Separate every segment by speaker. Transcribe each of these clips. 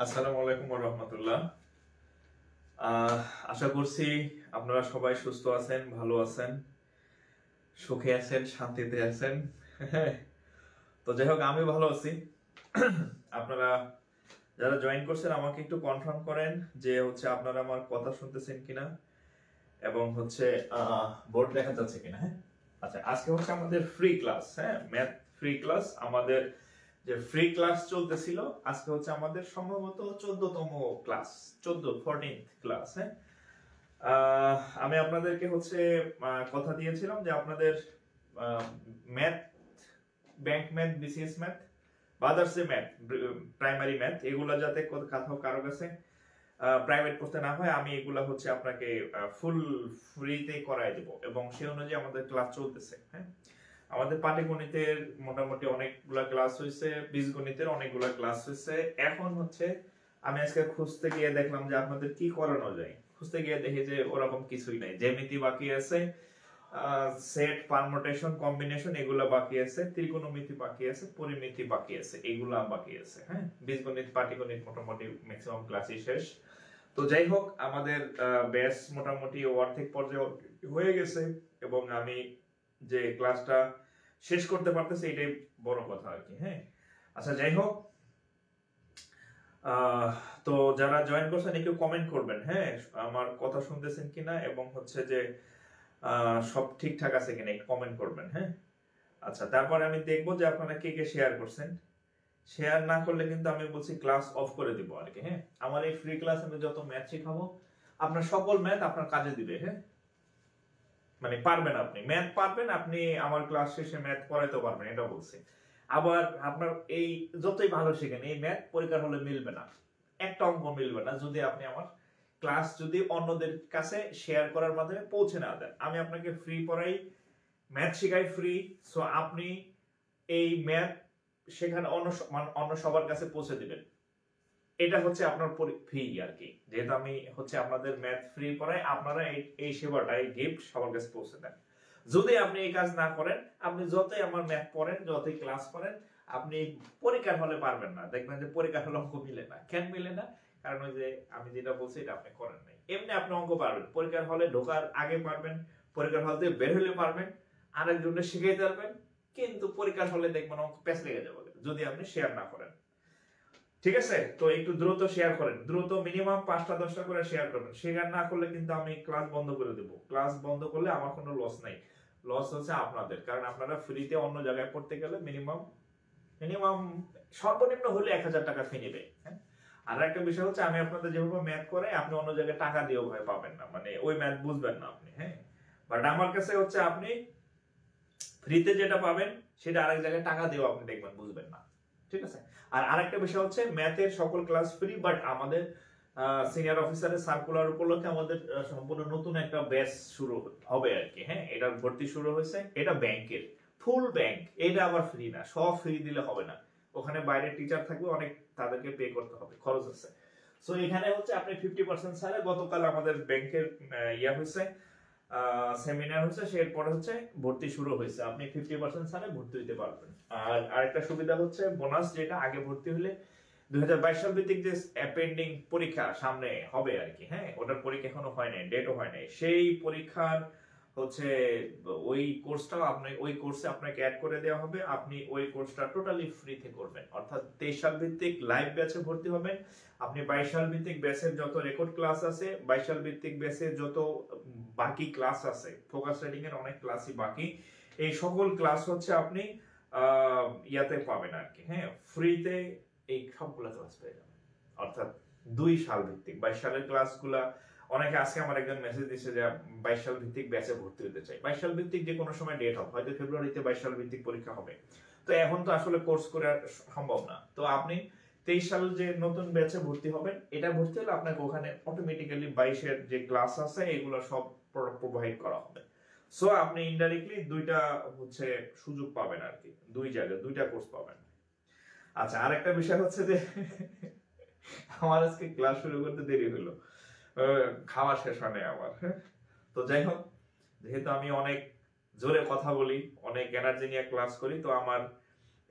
Speaker 1: আসসালামু আলাইকুম ওয়া রাহমাতুল্লাহ। আশা করছি আপনারা সবাই সুস্থ আছেন, ভালো আছেন, সুখে আছেন, শান্তিতে আছেন। তো যাই হোক, আমি ভালো আছি। আপনারা যারা জয়েন করছেন আমাকে একটু কনফার্ম করেন যে আপনারা আমার কথা শুনতেছেন কিনা এবং বোর্ড দেখা যাচ্ছে কিনা। হ্যাঁ, আচ্ছা, আজকে আমাদের ফ্রি ক্লাস, হ্যাঁ, ম্যাথ ফ্রি ক্লাস। আমাদের যে ফ্রি ক্লাস চলতেছিল, আজকে আমাদের সম্ভবত 14তম ক্লাস, 14th ক্লাস। হ্যাঁ, আমি আপনাদেরকে কথা দিয়েছিলাম যে আপনাদের math, bank math, BCS math, others math, primary math, এগুলা যাতে কোথাও কারো কাছে প্রাইভেট করতে না হয়, আমি এগুলা আপনাকে ফুল ফ্রিতে করাই দেব এবং সেই অনুযায়ী আমাদের ক্লাস চলতেছে। হ্যাঁ, আমাদের পাটিগণিতের মোটামুটি অনেকগুলা ক্লাস হয়েছে, বীজগণিতের অনেকগুলা ক্লাস হয়েছে। এখন আমি আজকে খুঁজতে গিয়ে দেখলাম যে আপনাদের কি করানো যায়। খুঁজতে গিয়ে দেখি যে ওরকম কিছুই নাই। জ্যামিতি বাকি আছে, সেট, পারমুটেশন, কম্বিনেশন এগুলা বাকি আছে, ত্রিকোণমিতি বাকি আছে, পরিমিতি বাকি আছে, এগুলা বাকি আছে। হ্যাঁ, বীজগণিত, পাটিগণিত মোটামুটি ম্যাক্সিমাম ক্লাসই শেষ। তো যাই হোক, আমাদের ব্যাচ মোটামুটি অর্ধেক পর্যায়ে হয়ে গেছে এবং আমি যে ক্লাসটা শেষ করতে পারতেছি এটাই বড় কথা আর কি। হ্যাঁ, আচ্ছা, যাই হোক, তো যারা জয়েন করছেন একটু কমেন্ট করবেন। হ্যাঁ, আমার কথা শুনতেছেন কিনা এবং যে সব ঠিকঠাক আছে কিনা একটু কমেন্ট করবেন। হ্যাঁ, আচ্ছা, তারপর আমি দেখবো যে আপনারা কে কে শেয়ার করছেন। শেয়ার না করলে কিন্তু আমি বলছি ক্লাস অফ করে দিব আর কি। হ্যাঁ, আমার এই ফ্রি ক্লাস আমি যত ম্যাথ শেখাবো, আপনার সকল ম্যাথ আপনার কাজে দিবে। হ্যাঁ, মানে পারবেন, আপনি ম্যাথ পারবেন, আপনি আমার ক্লাস শেষে ম্যাথ পড়াইতে পারবেন, এটা বলছি। আবার আপনার এই যতই ভালো শেখেন, এই ম্যাথ পরীক্ষার হলে মিলবে না, একটা অঙ্ক মিলবে না যদি আপনি আমার ক্লাস অন্যদের কাছে শেয়ার করার মাধ্যমে পৌঁছে না দেন। আমি আপনাকে ফ্রি পড়াই, ম্যাথ শেখাই ফ্রি। সো আপনি এই ম্যাথ সেখানে অন্য সবার কাছে পৌঁছে দিবেন। এটা আপনার ফি আর কি। যেহেতু আমি আপনাদের ম্যাথ ফ্রি পড়াই, আপনারা এই সেবাটা, এই গিফট সবার কাছে পৌঁছে দেন। যদি আপনি এই কাজ না করেন, আপনি যতই আমার ম্যাথ পড়েন, যতই ক্লাস করেন, আপনি পরীক্ষার হলে পারবেন না। দেখবেন যে পরীক্ষার হলে অঙ্ক মিলে না। কেন মিলে না? কারণ ওই যে আমি যেটা বলছি এটা আপনি করেন নাই। এমনি আপনি অঙ্ক পারবেন, পরীক্ষার হলে ঢোকার আগে পারবেন, পরীক্ষার হল থেকে বের হলে পারবেন, আরেকজনকে শিখাইতে পারবেন, কিন্তু পরীক্ষার হলে দেখবেন অঙ্ক প্যাচ লেগে যাবে যদি আপনি শেয়ার না করেন। ঠিক আছে? তো একটু দ্রুত শেয়ার করেন, দ্রুত মিনিমাম 5টা 10টা করে শেয়ার করবেন। শেয়ার না করলে কিন্তু আমি ক্লাস বন্ধ করে দেব। ক্লাস বন্ধ করলে আমার কোনো লস নাই, লস আপনাদের। কারণ আপনারা ফ্রিতে অন্য জায়গায় পড়তে গেলে মিনিমাম সর্বনিম্ন হলে 1000 টাকা ফি নেবে। হ্যাঁ, আর একটা বিষয় আমি আপনাদের যেভাবে ম্যাথ করে, আপনি অন্য জায়গায় টাকা দিয়েও ভয় পাবেন না, মানে ওই ম্যাথ বুঝবেন না আপনি। হ্যাঁ, বাট আমার কাছে আপনি ফ্রিতে যেটা পাবেন সেটা আরেক জায়গায় টাকা দিয়েও আপনি দেখবেন বুঝবেন না। ঠিক আছে? আর আরেকটা বিষয় ম্যাথের সকল ক্লাস ফ্রি, বাট আমাদের সিনিয়র অফিসারের সার্কুলার উপলক্ষে আমাদের সম্পূর্ণ নতুন একটা ব্যাচ শুরু হবে আর কি। হ্যাঁ, এটার ভর্তি শুরু হয়েছে। এটা ব্যাংকের ফুল ব্যাংক, এটা আবার ফ্রি না, সব ফ্রি দিলে হবে না। ওখানে বাইরে টিচার থাকবে, অনেক তাদেরকে পে করতে হবে, খরচ আছে। সো এখানে আপনি 50% ছাড়ে, গতকাল আমাদের ব্যাংকের হয়েছে, সেমিনার হচ্ছে, এরপরে ভর্তি শুরু হয়েছে। আপনি 50% ছাড়ে ভর্তি হইতে পারবেন। আর আরেকটা সুবিধা বোনাস, যেটা আগে ভর্তি হলে 2022 সাল ভিত্তিক যে অ্যাপেন্ডিং পরীক্ষা সামনে হবে আর কি। হ্যাঁ, ওটার পরীক্ষা এখনো হয় নাই, ডেটও হয় নাই। সেই পরীক্ষার ওই কোর্সটা ওই কোর্সে আপনাকে অ্যাড করে দেওয়া হবে। আপনি ওই কোর্সটা টোটালি ফ্রিতে করবেন, অর্থাৎ 23 সাল ভিত্তিক লাইভ ব্যাচে ভর্তি হবেন। আপনি 22 সাল ভিত্তিক ব্যাচের যত রেকর্ড ক্লাস আছে, 22 সাল ভিত্তিক ব্যাচের যত বাকি ক্লাস আছে, ফোকাস রিডিং এর অনেক ক্লাসই বাকি, এই সকল ক্লাস আপনি ইয়াতে পাবেন আর কি। হ্যাঁ, ফ্রিতে এই সবগুলো ক্লাস পেয়ে যাবেন। অর্থাৎ 2 সাল ভিত্তিক 22 সালের ক্লাসগুলা, অনেকে আজকে আমার একজন মেসেজ দিচ্ছে যে 22 সাল ভিত্তিক ব্যাচে ভর্তি হতে চাই। 22 সাল ভিত্তিক যে কোনো সময় ডেট হবে, হয়তো ফেব্রুয়ারিতে 22 সাল ভিত্তিক পরীক্ষা হবে। তো এখন তো আসলে কোর্স করে সম্ভব না। তো আপনি 23 সাল যে নতুন ব্যাচে ভর্তি হবেন, এটা ভর্তি হলে আপনাকে ওখানে অটোমেটিক্যালি 22 এর যে ক্লাস আছে এগুলো সব প্রোভাইড করা হবে। সো আপনি ইনডাইরেক্টলি দুইটা সুযোগ পাবেন আর কি, দুই জায়গায় দুইটা কোর্স পাবেন। আচ্ছা, আরেকটা বিষয় যে আমার আজকে ক্লাস শুরু করতে দেরি হলো, খাওয়া শেষ হয় নাই আমার। তো যাই হোক, যেহেতু আমি অনেক জোরে কথা বলি, অনেক এনার্জি নিয়ে ক্লাস করি, তো আমার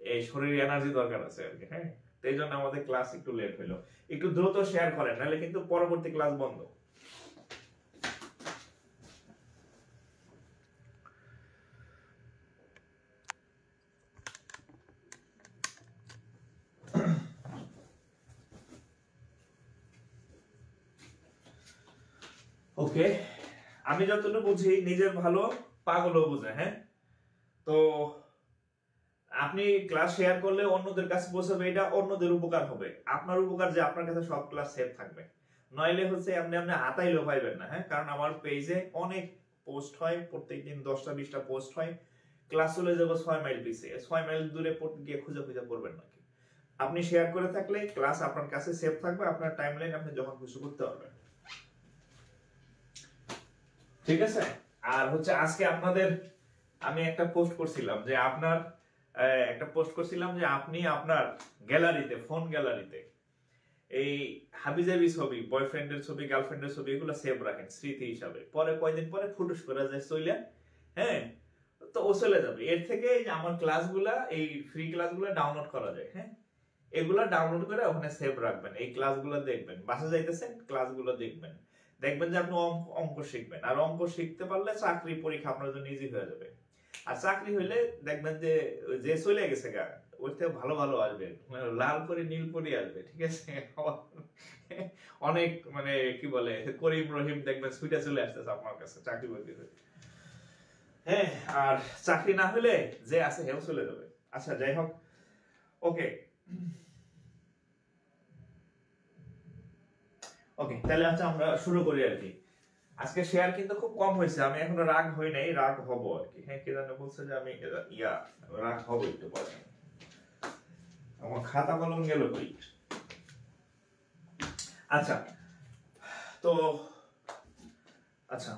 Speaker 1: এই শরীরে এনার্জি দরকার আছে আর কি। হ্যাঁ, তো এই জন্য আমাদের ক্লাস একটু লেট হলো। একটু দ্রুত শেয়ার করেন, নাহলে কিন্তু পরবর্তী ক্লাস বন্ধ। ওকে, আমি যতটুকু বুঝি নিজের ভালো পাগলও বুঝে। হ্যাঁ, তো আপনি ক্লাস শেয়ার করলে অন্যদের কাছে পৌঁছাবে, এটা অন্যদের উপকার হবে। আপনার উপকার যে আপনার কাছে সব ক্লাস সেভ থাকবে, নইলে হচ্ছে আপনি হাতাইলেও পাইবেন না। হ্যাঁ, কারণ আমার পেজে অনেক পোস্ট হয়, প্রত্যেকদিন 10টা-20টা পোস্ট হয়। ক্লাস চলে যাবো 6 মাইল পিছে, 6 মাইল দূরে গিয়ে খুঁজে খুঁজে পড়বেন নাকি? আপনি শেয়ার করে থাকলে ক্লাস আপনার কাছে সেভ থাকবে, আপনার টাইমলাইন আপনি যখন খুশি করতে পারবেন। ঠিক আছে। আর হচ্ছে আজকে আপনাদের আমি একটা পোস্ট করছিলাম যে আপনি আপনার গ্যালারিতে, ফোন গ্যালারিতে এই হাবিজাবি ছবি, বয়ফ্রেন্ডের ছবি, গার্লফ্রেন্ডের ছবি, এগুলো সেভ রাখেন স্মৃতি হিসাবে। পরে কয়দিন পরে ফুটুস করে যায় চলে, হ্যাঁ, তো ও চলে যাবে। এর থেকে আমার ক্লাসগুলা, এই ফ্রি ক্লাসগুলো ডাউনলোড করা যায়। হ্যাঁ, এগুলা ডাউনলোড করে ওখানে সেভ রাখবেন, এই ক্লাসগুলো দেখবেন, বাসা যাইতেছেন ক্লাসগুলো দেখবেন, দেখবেন যে আপনি অঙ্ক শিখবেন। আর অঙ্ক শিখতে পারলে চাকরি পরীক্ষা আপনার জন্য ইজি হয়ে যাবে। আর চাকরি হইলে দেখবেন যে যে চলে গেছে গা, ওর থেকে ভালো ভালো আসবে, লাল পরি নীল পরি আসবে। ঠিক আছে, অনেক মানে কি বলে করিম রহিম দেখবেন সুইটা চলে আসতেছে আপনার কাছে চাকরি বাকরি হয়ে। হ্যাঁ, আর চাকরি না হলে যে আছে হেও চলে যাবে। আচ্ছা, যাই হোক, ওকে ওকে, তাহলে আচ্ছা আমরা শুরু করি আর কি। আজকে শেয়ার কিন্তু খুব কম হয়েছে, আমি এখনো রাগ হই নাই, রাগ হব আর কি। হ্যাঁ, কে জানে বলছে যে আমি রাগ হব একটু পরে। আমার খাতা কলম গেল কই? আচ্ছা, তো আচ্ছা,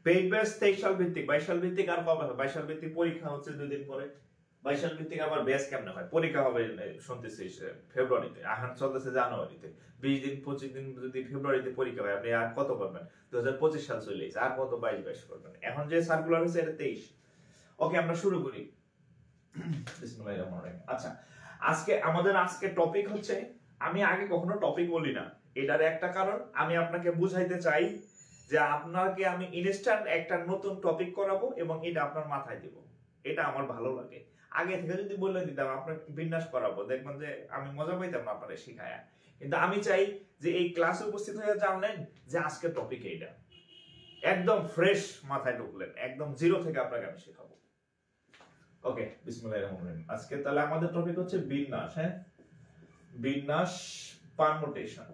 Speaker 1: পেইড ব্যাচ 23 সাল ভিত্তিক, 22 সাল ভিত্তিক আর কবে হবে? 22 সাল ভিত্তিক পরীক্ষা হচ্ছে 2 দিন পরে। 22 সাল ভিত্তিক আবার ব্যাচ কেমনে হয়? পরীক্ষা হবে শুনতেছি ফেব্রুয়ারিতে, এখন চলতেছে জানুয়ারিতে। 20 দিন 25 দিন যদি ফেব্রুয়ারিতে পরীক্ষা হয়, আপনি আর কত করবেন? 2025 সাল চলে এসেছে, আর কত 22 করবেন? এখন যে সার্কুলার হয়েছে এটা 23। ওকে, আমরা শুরু করি। বিসমিল্লাহির রহমানির রহিম। আচ্ছা, আমাদের টপিক হচ্ছে, আমি আগে কখনো টপিক বলি না, এটার একটা কারণ আমি আপনাকে বুঝাইতে চাই যে আপনাকে আমি ইনস্ট্যান্ট একটা নতুন টপিক করাবো এবং এটা আপনার মাথায় দিব। এটা আমার ভালো লাগে। আগে থেকে যদি বলে দিতাম আপনাকে বিন্যাস করাবো, দেখবেন যে আমি মজা পাইতাম না আপনাদের শিখায়া। কিন্তু আমি চাই যে এই ক্লাসে উপস্থিত হয়ে জানলেন যে আজকের টপিক এইটা, একদম ফ্রেশ মাথায় ঢুকলেন, একদম জিরো থেকে আপনাকে আমি শেখাবো। ওকে, বিসমিল্লাহির রহমানির রহিম। আজকে তাহলে আমাদের টপিক হচ্ছে বিন্যাস। হ্যাঁ, বিন্যাস, পারমুটেশন।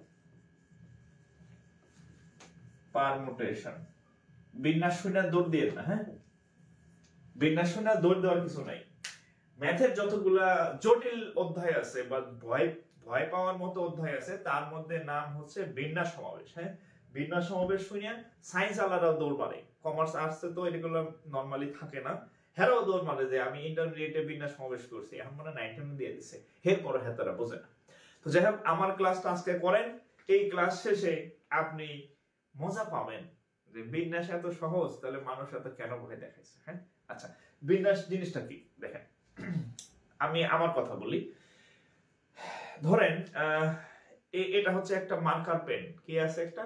Speaker 1: বিন্যাস শুনে দৌড় দিয়ে না। হ্যাঁ, বিন্যাস শুনে দৌড় দেওয়ার কিছু নাই। ম্যাথের যতগুলা জটিল অধ্যায় আছে বা ভয় পাওয়ার মতো অধ্যায় আছে, তার মধ্যে নাম হচ্ছে বিন্যাস সমাবেশ। হ্যাঁ, বিন্যাস সমাবেশ শুনিয়া সায়েন্স আলাদা দৌড় মারে, কমার্স আর্টসে তো এগুলো নরমালি থাকে না। হেরাও দৌড় মারে যে আমি ইন্টারমিডিয়েটে বিন্যাস সমাবেশ করছি, এখন মানে 9-10 দিয়ে দিচ্ছে, এরপরে হেতারা বোঝে না। তো যাই হোক, আমার ক্লাসটা আজকে করেন, এই ক্লাস শেষে আপনি মজা পাবেন যে বিন্যাস এত সহজ, তাহলে মানুষ এত কেন ভয় দেখাইছে। হ্যাঁ, আচ্ছা, বিন্যাস জিনিসটা কি দেখেন। আমি আমার কথা বলি, ধরেন এটা হচ্ছে একটা মার্কার পেন। কি আছে? একটা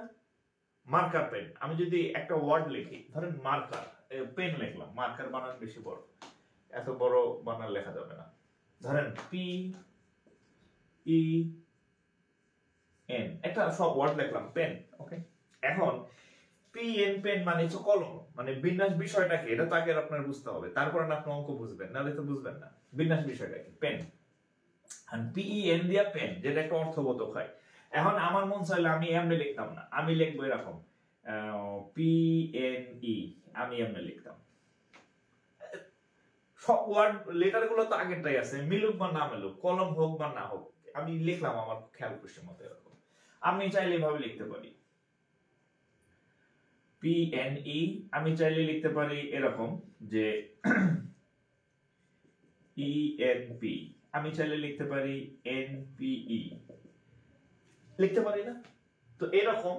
Speaker 1: মার্কার পেন। আমি যদি একটা ওয়ার্ড লিখি, ধরেন মার্কার, পেন লিখলাম, মার্কার বানান বেশি বড়, এত বড় বানান লেখা যাবে না। ধরেন PEN, একটা সব ওয়ার্ড লিখলাম, পেন। ওকে, এখন PN, পেন মানে হচ্ছে কলম। মানে বিন্যাস বিষয়টা কি, এটা তো আগে আপনার বুঝতে হবে, তারপর আপনি অঙ্ক বুঝবেন, নাহলে তো বুঝবেন না বিন্যাস বিষয়টা কি। পেন, আর PEN দিয়া পেন, যেটা একটা অর্থবোধক হয়। এখন আমার মন চাইলে আমি এমনি লিখতাম না, আমি লিখবো এরকম PNE, আমি এমনি লিখতাম। সব ওয়ার্ড লেটার গুলো তো আগেরটাই আছে, মিলুক বা না মিলুক, কলম হোক বা না হোক, আমি লিখলাম আমার খেয়াল খুশি মতো এরকম। আমি চাইলে এভাবে লিখতে পারি PNE, আমি চাইলে লিখতে পারি এরকম যে ENP, আমি চাইলে লিখতে পারি NPE, লিখতে পারি না? তো এরকম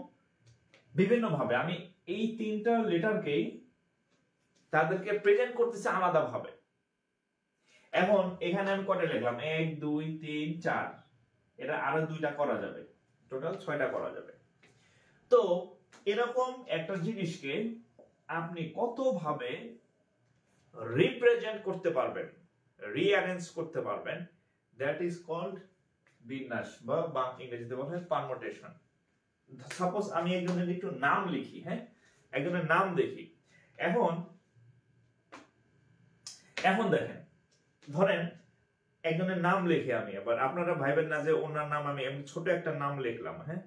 Speaker 1: বিভিন্ন ভাবে আমি এই তিনটা লেটারকেই তাদেরকে প্রেজেন্ট করতেছি আলাদা ভাবে। এখন এখানে আমি কয়টা লিখলাম 1 2 3 4, এটা আরো দুইটা করা যাবে, টোটাল 6টা করা যাবে। তো এরকম একটা জিনিসকে আপনি কতভাবে রিপ্রেজেন্ট করতে পারবেন, রিঅ্যারেঞ্জ করতে পারবেন, দ্যাট ইজ কল্ড বিন্যাস বা ইংরেজিতে বলা হয় পারমুটেশন। সাপোজ আমি একজনের একটু নাম লিখি, হ্যাঁ, একজনের নাম দেখি। এখন দেখেন, ধরেন একজনের নাম লিখি আমি, এবার আপনারা ভাইবেন না যে ওনার নাম আমি ছোট একটা নাম লিখলাম, হ্যাঁ,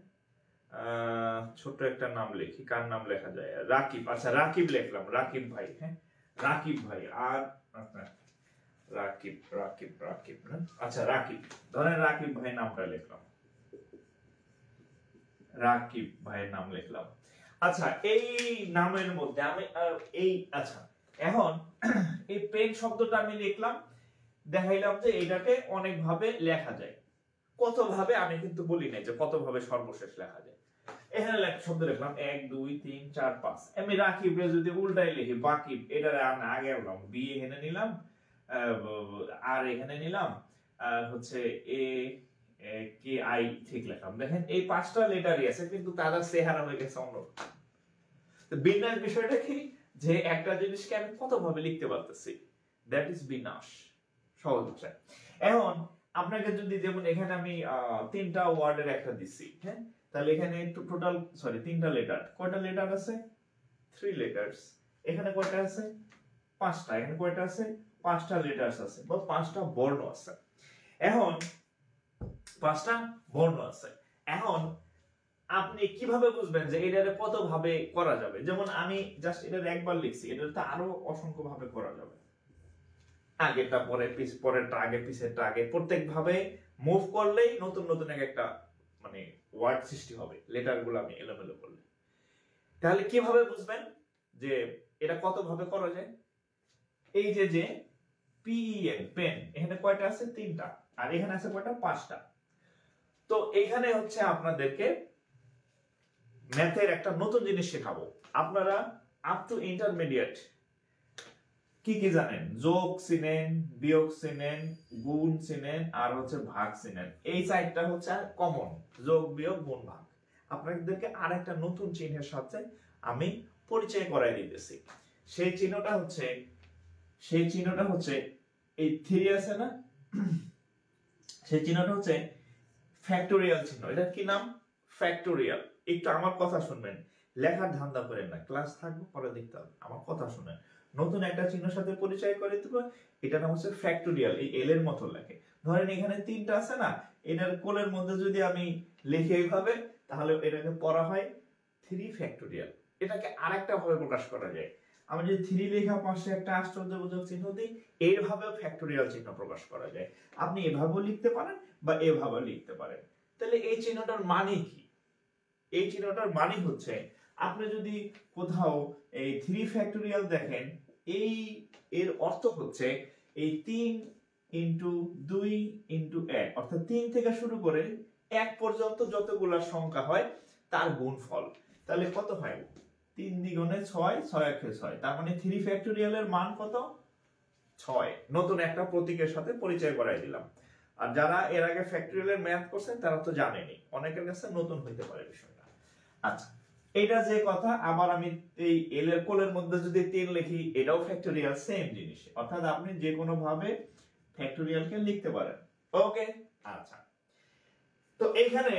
Speaker 1: ছোট একটা নাম লিখি, কার নাম লেখা যায়, রাকিব, আচ্ছা রাকিব লিখলাম, রাকিব ভাই, হ্যাঁ, রাকিব ভাই, আর রাকিব রাকিব রাকিব না, আচ্ছা রাকিব, ধরেন রাকিব ভাই নামটা লিখলাম, রাকিব ভাইয়ের নাম লিখলাম। আচ্ছা এই নামের মধ্যে আমি আচ্ছা এখন এই পেন শব্দটা আমি লিখলাম, দেখাইলাম যে এটাকে অনেক ভাবে লেখা যায়। কত ভাবে আমি কিন্তু বলি নাই যে কত ভাবে সর্বশেষ লেখা যায়। এখানে শব্দ লিখলাম 1 2 3 4 5। আমি রাকিব যদি উল্টাই লিখি বাকিব, এটারে আমি আগে বললাম বি এখানে নিলাম, আর এখানে নিলাম হচ্ছে এ কে আই ঠিক লিখলাম। দেখেন এই 5টা লেটারই আছে, কিন্তু তারা চেহারা হয়ে গেছে অন্য। তো বিন্যাস বিষয়টা কি, যে একটা জিনিসকে আমি কত ভাবে লিখতে পারতেছি, দ্যাট ইজ বিন্যাস, সহজ ভাষায়। এখন আপনাকে যদি, যেমন এখানে আমি 3টা ওয়ার্ডের একটা দিচ্ছি, হ্যাঁ, তাহলে এখানে টোটাল 3টা লেটার, কয়টা লেটার আছে 3 লেটারস, এখানে কয়টা আছে 5টা, এখানে কয়টা আছে 5টা লেটারস আছে, বা 5টা বর্ণ আছে। এখন 5টা বর্ণ আছে। এখন আপনি কিভাবে বুঝবেন যে এটারে কত ভাবে করা যাবে? যেমন আমি জাস্ট এটারে একবার লিখছি, এটাতে আরো অসংখ্য ভাবে করা যাবে, আগেরটা পরে পরেরটা আগে পিছেরটা আগে, প্রত্যেক ভাবে মুভ করলেই নতুন নতুন একটা মানে ওয়ার্ড সৃষ্টি হবে, লেটার গুলো আমি এলোমেলো করলে। তাহলে কিভাবে বুঝবেন যে এটা কত ভাবে করা যায়? এই যে PEN পেন, এখানে কয়টা আছে 3টা, আর এখানে আছে কয়টা 5টা। তো এখানে হচ্ছে আপনাদেরকে ম্যাথের একটা নতুন জিনিস শেখাবো। আপনারা আপ টু ইন্টারমিডিয়েট কি কি জানেন? যোগ চিনেন, বিয়োগ চিনেন, গুণ চিনেন, আর হচ্ছে ভাগ চিনেন। এই 4টা হচ্ছে কমন, যোগ বিয়োগ গুণ ভাগ। আপনাদেরকে আর একটা নতুন চিহ্নের সাথে আমি পরিচয় করাই দিতেছি। সেই চিহ্নটা হচ্ছে এই 3 আছে না, সেই চিহ্নটা হচ্ছে ফ্যাক্টোরিয়াল চিহ্ন। এটা কি নাম? ফ্যাক্টোরিয়াল। একটু আমার কথা শুনবেন, লেখার ধান্দা করেন না, ক্লাস থাকবে পরে দেখতে হবে, আমার কথা শুনেন। নতুন একটা চিহ্নের সাথে পরিচয় করে দেব, এটা নাম হচ্ছে ফ্যাক্টোরিয়াল, এই এল এর মতো লেখে। ধরেন এখানে 3টা আছে না, এটার কোলের মধ্যে যদি আমি লিখি এইভাবে, তাহলে এটাকে পড়া হয় 3 ফ্যাক্টোরিয়াল। এটাকে আরেকটা ভাবে প্রকাশ করা যায়, আমি যদি 3 লেখা পাশে একটা আশ্চর্যবোধক চিহ্ন দিই, এইভাবে ফ্যাক্টোরিয়াল চিহ্ন প্রকাশ করা যায়। আপনি এভাবেও লিখতে পারেন বা এভাবেও লিখতে পারেন। তাহলে এই চিহ্নটার মানে কি? এই চিহ্নটার মানে হচ্ছে, আপনি যদি কোথাও এই 3 ফ্যাক্টোরিয়াল দেখেন, এই এর অর্থ হচ্ছে এই 3 ইনটু 2 ইনটু 1, অর্থাৎ 3 থেকে শুরু করে 1 পর্যন্ত যতগুলা সংখ্যা হয় তার গুণফল। তাহলে কত হয়? 3 দ্বিগুণে 6, 6 একে 6, তার মানে 3 ফ্যাক্টোরিয়ালের মান কত? 6। নতুন একটা প্রতীকের সাথে পরিচয় করাই দিলাম। আর যারা এর আগে ফ্যাক্টোরিয়ালের ম্যাথ করছেন তারা তো জানেনই, অনেকের কাছে নতুন হইতে পারে বিষয়টা। আচ্ছা, এটা যে কথা, আবার আমি এই এল এর কোলের মধ্যে যদি 3 লিখি, এটাও ফ্যাক্টোরিয়াল, সেম জিনিস। অর্থাৎ আপনি যে কোনো ভাবে ফ্যাক্টোরিয়ালকে লিখতে পারেন। ওকে, আচ্ছা। তো এইখানে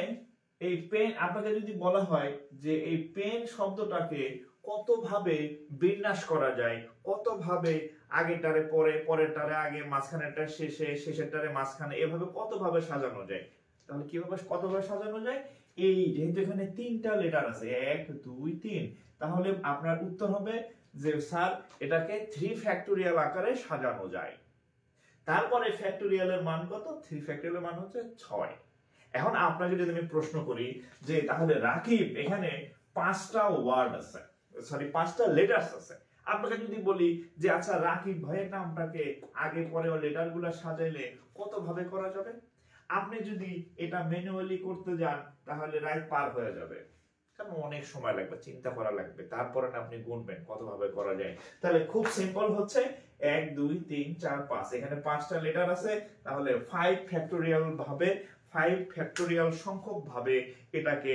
Speaker 1: এই পেন, আপনাকে যদি বলা হয় যে এই পেন শব্দটাকে কত ভাবে বিন্যাস করা যায়, কত ভাবে আগেরটারে পরে, পরেরটারে আগে, মাঝখানেরটা শেষে, শেষেরটারে মাঝখানে, এভাবে কত ভাবে সাজানো যায়, তাহলে কিভাবে কত ভাবে সাজানো যায়? এই যেহেতু এখানে 3টা লেটার আছে, 1 2 3, তাহলে আপনার উত্তর হবে যে স্যার এটাকে 3 ফ্যাক্টোরিয়াল আকারে সাজানো যায়। তারপরে ফ্যাক্টোরিয়ালের মান কত? 3 ফ্যাক্টোরিয়ালের মান হচ্ছে 6। এখন আপনাকে যদি আমি প্রশ্ন করি যে তাহলে রাকিব, এখানে 5টা ওয়ার্ড আছে, 5টা লেটারস আছে। আপনাকে যদি বলি যে আচ্ছা রাকিব ভাইয়ের নামটাকে আগে পরে লেটারগুলো সাজাইলে কত ভাবে করা যাবে? আপনি যদি এটা ম্যানুয়ালি করতে যান তাহলে রাত পার হয়ে যাবে, কারণ অনেক সময় লাগবে, চিন্তা করা লাগবে, তারপরে না আপনি গুনবেন কতভাবে করা যায়। তাহলে খুব সিম্পল হচ্ছে 1 2 3 4 5, এখানে 5টা লেটার আছে, তাহলে 5 ফ্যাক্টোরিয়াল ভাবে, 5 ফ্যাক্টোরিয়াল সংখ্যক ভাবে এটাকে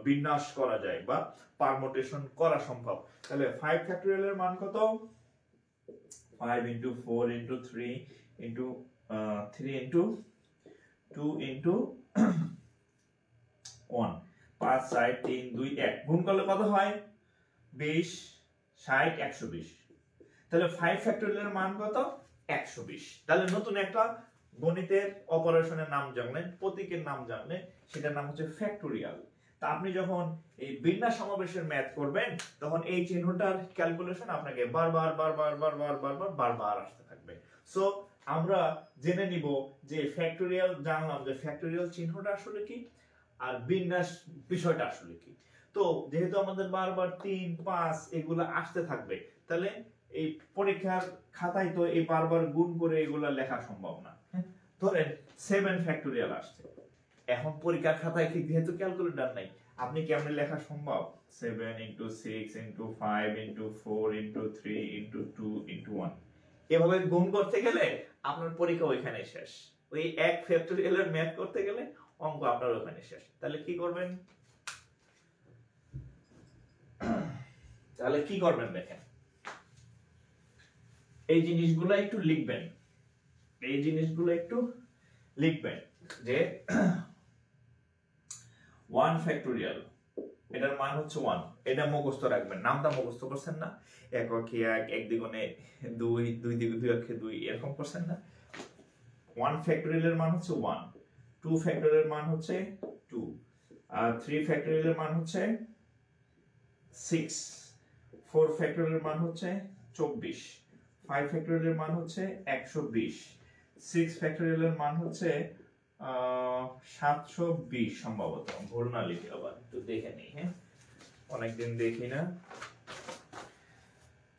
Speaker 1: বিন্যাস করা যায় বা পারমুটেশন করা সম্ভব। তাহলে 5 ফ্যাক্টোরিয়ালের মান কত? 5 into 4 into 3 into 3 into 2 into 1, 5 7 3 2 1, গুণ করলে কত হয়? 20 60 120। তাহলে 5 ফ্যাক্টোরিয়ালের মান কত? 120। তাহলে নতুন একটা গণিতের অপারেশনের নাম জানলেন, প্রতীকের নাম জানলেন, সেটার নাম হচ্ছে ফ্যাক্টোরিয়াল। তা আপনি যখন এই বিন্যাস সমাবেশের ম্যাথ করবেন, তখন এই চিহ্নটার ক্যালকুলেশন আপনাকে বারবার বারবার বারবার বারবার বারবার আসতে থাকবে। সো আমরা জেনে নিব যে ফ্যাক্টোরিয়াল, জানলাম যে ফ্যাক্টোরিয়াল চিহ্নটা আসলে কি আর বিন্যাস বিষয়টা আসলে কি। তো যেহেতু আমাদের বারবার 3 5 এগুলা আসতে থাকবে, তাহলে এই পরীক্ষার খাতায় তো এই বারবার গুণ করে এগুলা লেখা সম্ভব না। ধরেন 7 ফ্যাক্টোরিয়াল আসছে, এখন পরীক্ষার খাতায় কি যেহেতু ক্যালকুলেটর নাই, আপনি কেমনে লেখা সম্ভব? 7 into 6 into 5 into 4 into 3 into 2 into 1, এভাবে গুণ করতে গেলে আপনার পরীক্ষা ওইখানে শেষ। ওই এক ফ্যাক্টোরিয়ালের ম্যাথ করতে গেলে অঙ্ক আপনার ওখানে শেষ। তাহলে কি করবেন? দেখেন, এই জিনিসগুলো একটু লিখবেন, যে 1 ফ্যাক্টোরিয়াল, এটার মান হচ্ছে 1, এটা মুখস্থ রাখবেন। নামটা মুখস্থ করছেন না? 1 একে 1, 1 দ্বিগুণে 2, 2 দ্বিগুণে 2 একে 2, এরকম করছেন না? 1 ফ্যাক্টোরিয়ালের মান হচ্ছে 1, 2 ফ্যাক্টোরিয়ালের মান হচ্ছে 2, আর 3 ফ্যাক্টোরিয়ালের মান হচ্ছে 6, 4 ফ্যাক্টোরিয়ালের মান হচ্ছে 24, 5 ফ্যাক্টোরিয়ালের মান হচ্ছে 120, 6 ফ্যাক্টোরিয়ালের মান হচ্ছে 720 সম্ভবত, ভুল না লিখে আবার একটু দেখে নেই। হ্যাঁ, অনেকদিন দেখি না।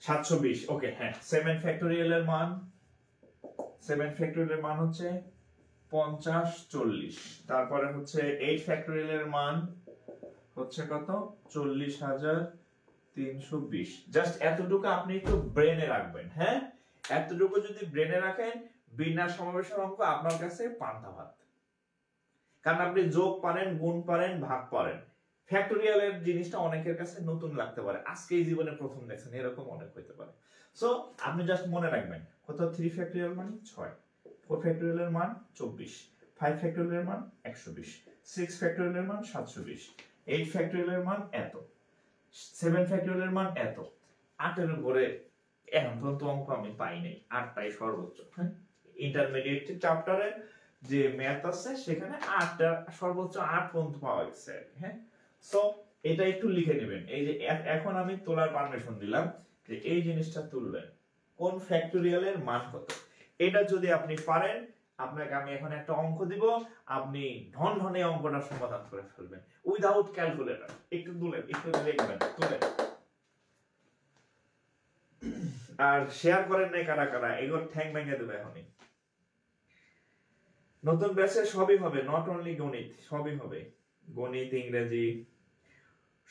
Speaker 1: 720, ওকে। হ্যাঁ, 7 ফ্যাক্টোরিয়ালের মান হচ্ছে 50 40, তারপরে হচ্ছে 8 ফ্যাক্টোরিয়ালের মান হচ্ছে কত? 40,320। জাস্ট এতটুকু আপনি একটু ব্রেনে রাখবেন। হ্যাঁ, এতটুকু যদি ব্রেনে রাখেন, বিন্যাস সমাবেশের অঙ্ক আপনার কাছে পান্তা ভাত। কারণ আপনি যোগ পারেন, গুণ পারেন, ভাগ পারেন। ফ্যাক্টোরিয়ালের জিনিসটা অনেকের কাছে নতুন লাগতে পারে, আজকে এই জীবনে প্রথম দেখছেন, এরকম অনেক হইতে পারে। সো আপনি জাস্ট মনে রাখবেন, কত? 3 ফ্যাক্টোরিয়াল মানে 6, 4 ফ্যাক্টোরিয়ালের মান 24, 5 ফ্যাক্টোরিয়ালের মান 120, 6 ফ্যাক্টোরিয়ালের মান 720, 8 ফ্যাক্টোরিয়ালের মান এত, 7 ফ্যাক্টোরিয়ালের মান এত। 8 এর উপরে এখন পর্যন্ত অঙ্ক আমি পাই নাই, 8টাই সর্বোচ্চ। হ্যাঁ, ইন্টারমিডিয়েট চ্যাপ্টারে যে ম্যাথ আছে সেখানে 8টা সর্বোচ্চ 8 পর্যন্ত পাওয়া গেছে। হ্যাঁ, সো এটা একটু লিখে নেবেন। এই যে এখন আমি তোলার পারমিশন দিলাম যে এই জিনিসটা তুলবেন, কোন ফ্যাক্টোরিয়ালের মান কত। এটা যদি আপনি পারেন, আপনাকে আমি এখন একটা অঙ্ক দিব, আপনি ঢন ঢনে অঙ্কটা সমাধান করে ফেলবেন উইদাউট ক্যালকুলেটর। একটু তুলেন, একটু লিখবেন, তুলেন। আর শেয়ার করেন নাই কারা কারা, এগুলো ঠ্যাং ভেঙে দেবে এখনই। নতুন ব্যাচে সবই হবে, নট অনলি গণিত, সবই হবে, গণিত, ইংরেজি।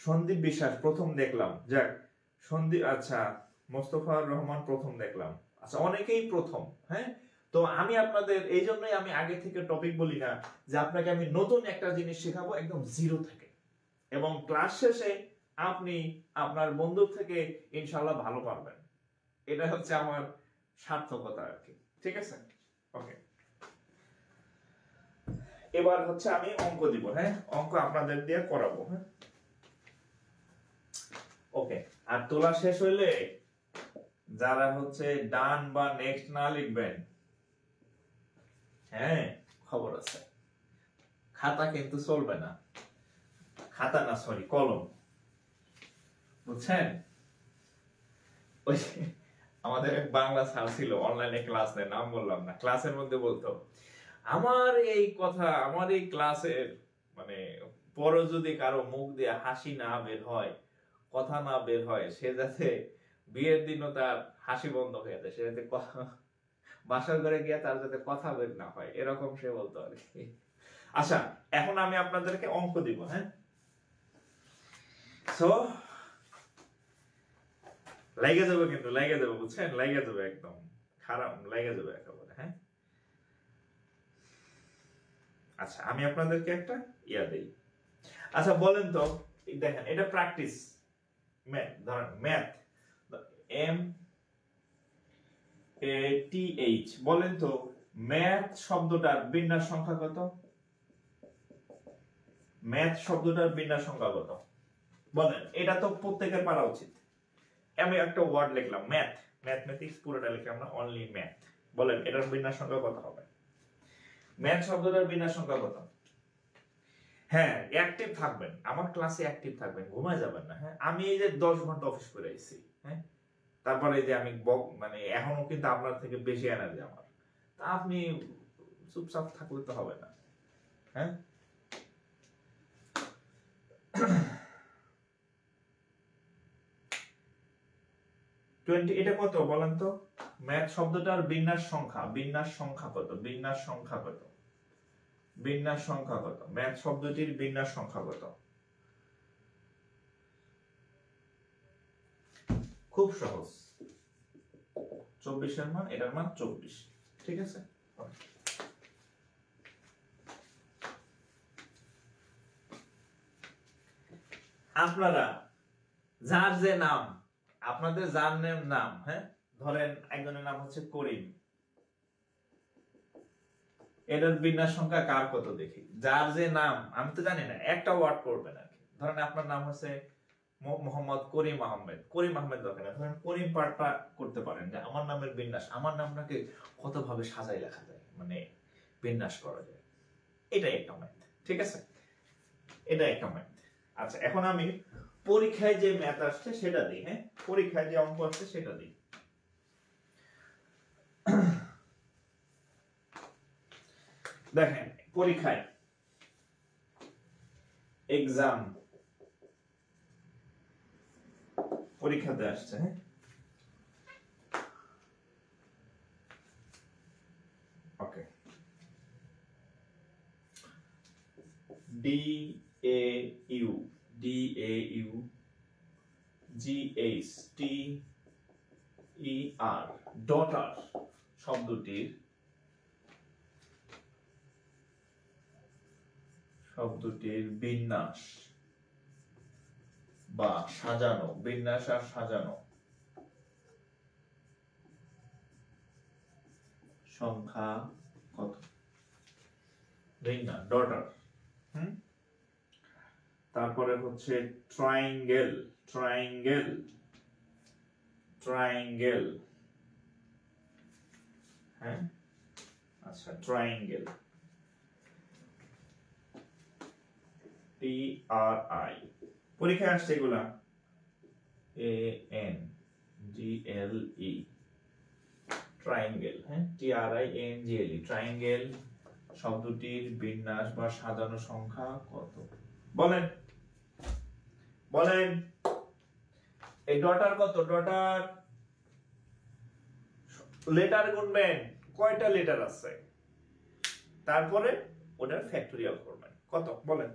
Speaker 1: সন্দীপ বিশ্বাস প্রথম দেখলাম, যাক সন্দীপ, আচ্ছা মোস্তফার রহমান প্রথম দেখলাম, আচ্ছা অনেকেই প্রথম। হ্যাঁ, তো আমি আপনাদের এই জন্যই আমি আগে থেকে টপিক বলি না, যে আপনাকে আমি নতুন একটা জিনিস শেখাবো একদম জিরো থেকে, এবং ক্লাস শেষে আপনি আপনার বন্ধু থেকে ইনশাআল্লাহ ভালো পারবেন। এটা হচ্ছে আমার সার্থকতা আর কি। ঠিক আছে, ওকে। এবার হচ্ছে আমি অঙ্ক দিব। হ্যাঁ, অঙ্ক আপনাদের দিয়ে করাবো। হ্যাঁ, ওকে। আর তোলা শেষ হইলে যারা হচ্ছে ডান বা নেক্সট না লিখবেন, হ্যাঁ খবর আছে, খাতা কিন্তু চলবে না, খাতা না সরি কলম, বুঝছেন? ওই আমাদের এক বাংলা স্যার ছিল, অনলাইনে ক্লাস নেয়, নাম বললাম না, ক্লাসের মধ্যে বলতো, আমার এই কথা, আমার এই ক্লাসের মানে পরে যদি কারো মুখ দিয়ে হাসি না বের হয়, কথা না বের হয়, সে যাতে বিয়ের দিনও তার হাসি বন্ধ হয়ে যায়, সে যাতে বাসার ঘরে গিয়ে তার যাতে কথা বের না হয়, এরকম সে বলতো আর কি। আচ্ছা, এখন আমি আপনাদেরকে অঙ্ক দিব। হ্যাঁ, সো লাগে যাবে, কিন্তু লাগে যাবে, বুঝছেন, লাগে যাবে, একদম খারাপ লাগে যাবে একেবারে। হ্যাঁ, আচ্ছা আমি আপনাদেরকে একটা ইয়া দেই। আচ্ছা বলেন তো, দেখেন এটা প্র্যাকটিস ম্যাথ, ধরেন ম্যাথ MATH, বলেন তো ম্যাথ শব্দটার বিন্যাস সংখ্যা কত? ম্যাথ শব্দটার বিন্যাস সংখ্যা কত বলেন? এটা তো প্রত্যেকের পারা উচিত। আমি একটা ওয়ার্ড লিখলাম ম্যাথ, ম্যাথমেটিক্স পুরোটা লিখলাম না, অনলি ম্যাথ। বলেন এটার বিন্যাস সংখ্যা কত হবে? ম্যাথ শব্দটার বিন্যাস সংখ্যা কত? হ্যাঁ, অ্যাক্টিভ থাকবেন, আমার ক্লাসে অ্যাক্টিভ থাকবেন, ঘুমায় যাবেন না। হ্যাঁ, আমি এই যে 10 ঘন্টা অফিস করে আইছি, হ্যাঁ, তারপরে এই যে আমি মানে এখনো কিন্তু আপনার থেকে বেশি এনার্জি আমার, তা আপনি চুপচাপ থাকলে তো হবে না। হ্যাঁ, 20 এটা কত বলেন তো? ম্যাথ শব্দটার বিন্যাস সংখ্যা, বিন্যাস সংখ্যা কত? বিন্যাস সংখ্যা কত? বিন্যাস সংখ্যা কত? ম্যাথ শব্দটির বিন্যাস সংখ্যা কত? খুব সহজ, 24 এর মান, এটার মান 24, ঠিক আছে? আপনারা যার যে নাম, আপনাদের যার নাম, হ্যাঁ, ধরেন একজনের নাম হচ্ছে করিম, এটার বিন্যাস সংখ্যা কার কত দেখি? যার যে নাম, আমি তো জানি না, একটা ওয়ার্ড করবেন আর কি। ধরেন আপনার নাম হচ্ছে মোহাম্মদ করিম আহমেদ, করিম আহমেদ দরকার না, ধরেন করিম পার্টটা করতে পারেন যে আমার নামের বিন্যাস, আমার নামটাকে কত ভাবে সাজাই লেখা যায়, মানে বিন্যাস করা যায়, এটাই একটা ম্যাথ, ঠিক আছে? এটা একটা ম্যাথ। আচ্ছা এখন আমি পরীক্ষায় যে ম্যাথ আসছে সেটা দিই। হ্যাঁ, পরীক্ষায় যে অঙ্ক আসছে সেটা দিই। দেখেন পরীক্ষায় এক্সাম, পরীক্ষাতে আসছে, হ্যাঁ, ওকে, DAU GHTER, ডটার শব্দটির বিন্যাস বা সাজানো, বিন্যাস আর সাজানো সংখ্যা কত? বিন্যাস ডটার। তারপরে হচ্ছে ট্রায়াঙ্গেল, ট্রায়াঙ্গেল, ট্রায়াঙ্গেল, হ্যাঁ, আচ্ছা ট্রায়াঙ্গেল, TRI, পরীক্ষায় আসছে এগুলা, ANGLE, ট্রায়াঙ্গেল, হ্যাঁ, TRIANGLE, ট্রায়াঙ্গেল শব্দটির বিন্যাস বা সাজানো সংখ্যা কত? বলেন বলেন, এই ডটার কত? ডটার লেটার গুনবেন, কয়টা লেটার আছে, তারপরে ওটার ফ্যাক্টোরিয়াল করবেন, কত বলেন?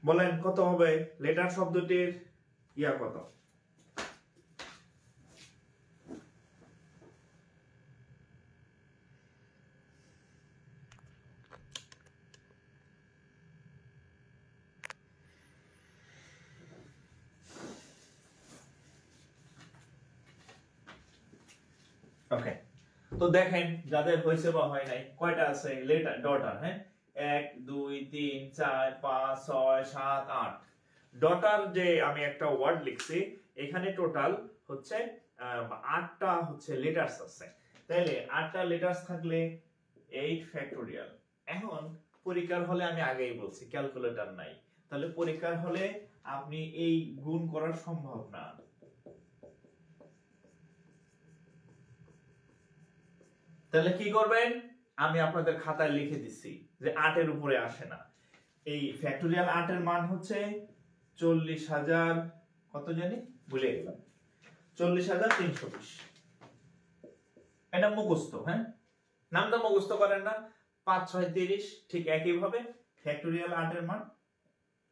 Speaker 1: বলেন কত হবে লেটার শব্দটির ইয়া কত? ওকে, তো দেখেন যাদের হয়েছে বা হয় নাই, কয়টা আছে লেটার ডটার? হ্যাঁ, 1 2 3 4 5 6 7 8, ডটার যে আমি একটা ওয়ার্ড লিখছি, এখানে টোটাল হচ্ছে 8টা হচ্ছে লেটারস আছে, তাইলে 8টা লেটারস থাকলে 8 ফ্যাক্টোরিয়াল। এখন পরীক্ষার হলে আমি আগেই বলছি ক্যালকুলেটর নাই, তাহলে পরীক্ষার হলে আপনি এই গুণ করা সম্ভব না, তাহলে কি করবেন? আমি আপনাদের খাতায় লিখে দিচ্ছি যে 8 এর উপরে আসে না। এই ফ্যাক্টোরিয়াল 8 এর মান হচ্ছে 40,000, কত জানি ভুলে গেলাম, 40,320। এটা মুখস্থ, হ্যাঁ, নামটা মুখস্থ করেন না, 5 6 30, ঠিক একই ভাবে ফ্যাক্টোরিয়াল 8 এর মান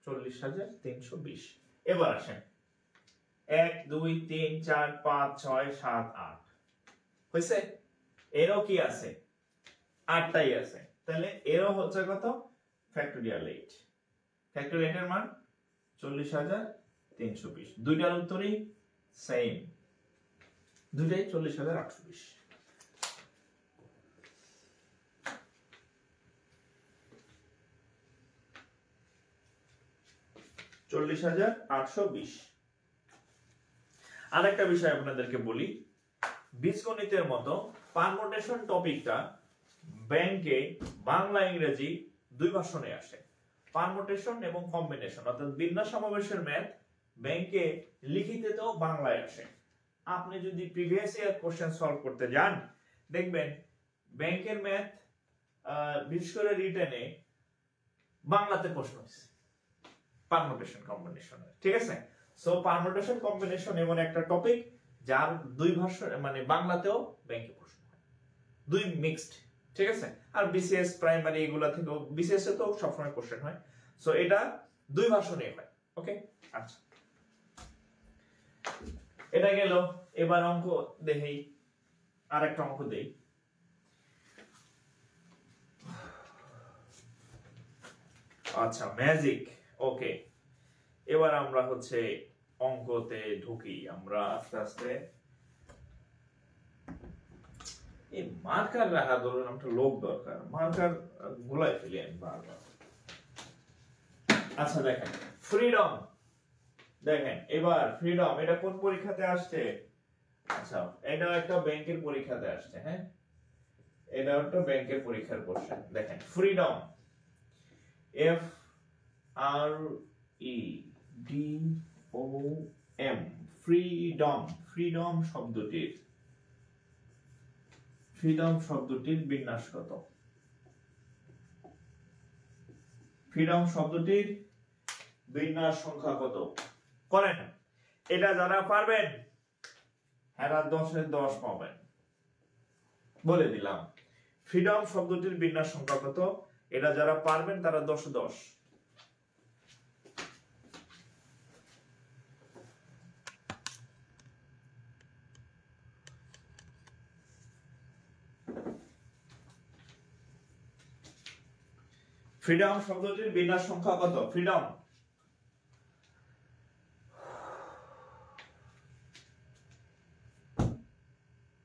Speaker 1: 40,320। এবার আসেন 1 2 3 4 5 6 7 8 হইছে, এরও কি আছে 8টাই আছে, তাহলে এরও হচ্ছে কত ফ্যাক্টোরিয়াল 8। ফ্যাক্টোরিয়াল 8 এর মান 40,320। দুইটার উত্তরই সেম, দুইটাই 40,820। 40,820। আরেকটা বিষয় আপনাদেরকে বলি, বীজগণিতের মতো পারমুটেশন টপিকটা ব্যাংকে বাংলা ইংরেজি দুই ভাষণে আসে। পারমুটেশন এবং কম্বিনেশন অর্থাৎ বিন্যাস সমাবেশের ম্যাথ ব্যাংকে লিখিততেও বাংলায় আসে। আপনি যদি প্রিভিয়াস ইয়ার কোশ্চেন সলভ করতে যান দেখবেন ব্যাংকের ম্যাথ বিশেষ করে রিটেনে বাংলাতে প্রশ্ন হয়েছে পারমুটেশন কম্বিনেশন, ঠিক আছে। সো পারমুটেশন কম্বিনেশন এমন একটা টপিক যার দুই ভাষা মানে বাংলাতেও ব্যাংকে প্রশ্ন হয়, দুই মিক্সড, ঠিক আছে। আর বিসিএস প্রাইমারি এগুলা থেকেও বিসিএস এ তো সবসময় কোশ্চেন হয়, সো এটা দুই ভাষণে হয়। ওকে, আচ্ছা এটা গেল। এবার অঙ্ক দেখি, আরেকটা অঙ্ক দেই। আচ্ছা ম্যাজিক, ওকে। এবার আমরা হচ্ছে অঙ্কতে ঢুকি, আমরা আস্তে আস্তে। এই মার্কার রাখা ধরুন একটা লোক দরকার, মার্কার ভুলাই ফেলি আমি বারবার। আচ্ছা দেখেন ফ্রিডম, দেখেন এবার ফ্রিডম এটা কোন পরীক্ষাতে আসছে? আচ্ছা এটা একটা ব্যাংকের পরীক্ষাতে আসছে, হ্যাঁ এটা একটা ব্যাংকের পরীক্ষার কোশ্চেন। দেখেন ফ্রিডম, এফ আর ই D O M, freedom, freedom শব্দটির বিন্যাস কত? ফ্রিডম শব্দটির বিন্যাস সংখ্যা কত? করেন, এটা যারা পারবেন এরা 10 এ 10 পাবেন, বলে দিলাম। ফ্রিডম শব্দটির বিন্যাস সংখ্যা কত? এটা যারা পারবেন তারা 10 এ 10। ফ্রিডম শব্দটির বিন্যাস সংখ্যা কত? Freedom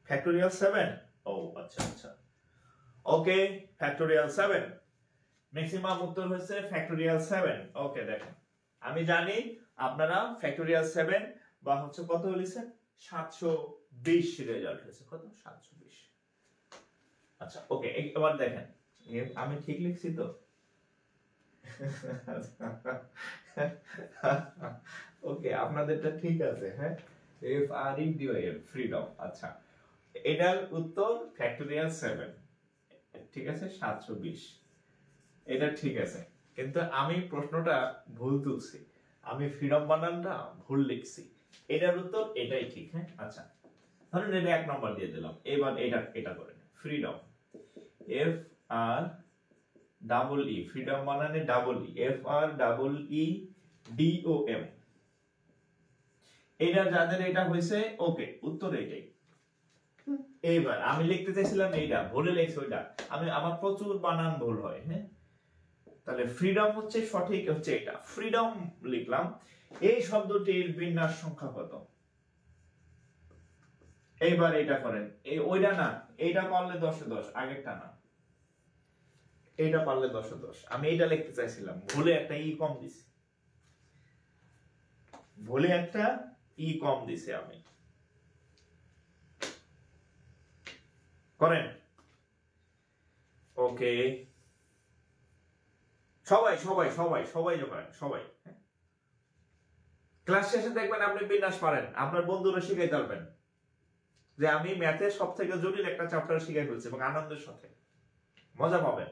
Speaker 1: factorial 7। ও আচ্ছা আচ্ছা, ওকে ফ্যাক্টোরিয়াল 7। ম্যাক্সিমাম উত্তর হচ্ছে ফ্যাক্টোরিয়াল 7। ওকে দেখেন আমি জানি আপনারা ফ্যাক্টোরিয়াল 7 বা হচ্ছে কত লিখছেন 720 রেজাল্ট হয়েছে, কত 720। আচ্ছা ওকে, এবার দেখেন আমি ঠিক লিখছি তো? ওকে আপনাদেরটা ঠিক আছে, হ্যাঁ F R E D F freedom. আচ্ছা এটার উত্তর ফ্যাক্টোরিয়াল 7, ঠিক আছে 720, এটা ঠিক আছে। কিন্তু আমি প্রশ্নটা ভুল তুলছি, আমি ফ্রিডম বানানটা ভুল লিখছি, এটার উত্তর এটাই ঠিক, হ্যাঁ। আচ্ছা ধরেন এটা 1 নাম্বার দিয়ে দিলাম, এবার এটা করেন freedom, F R double E, freedom বানানে double E, F R double E D O M. এটা যাদের এটা হয়েছে ওকে উত্তর এটাই। এইবার আমি লিখতে চাইছিলাম এইটা, ভুলে লিখছি ওইটা, আমার প্রচুর বানান ভুল হয়, হ্যাঁ। তাহলে ফ্রিডম হচ্ছে সঠিক হচ্ছে এটা, ফ্রিডম লিখলাম। এই শব্দটির বিন্যাস সংখ্যা কত? এইবার এটা করেন, এই ওইটা না, এইটা পারলে 10 এ 10, আগেরটা না, এইটা পারলে 10 এ 10। আমি এইটা লিখতে চাইছিলাম, ভুলে একটা ই কম দিছি, ভুলে একটা ই কম দিছি আমি। করেন ওকে, সবাই সবাই সবাই সবাই করেন সবাই। ক্লাস শেষে দেখবেন আপনি বিন্যাস পারেন, আপনার বন্ধুরা শিখাইতে পারবেন যে আমি ম্যাথের সব থেকে জটিল একটা চ্যাপ্টার শিখাই ফেলছি, এবং আনন্দের সাথে মজা পাবেন।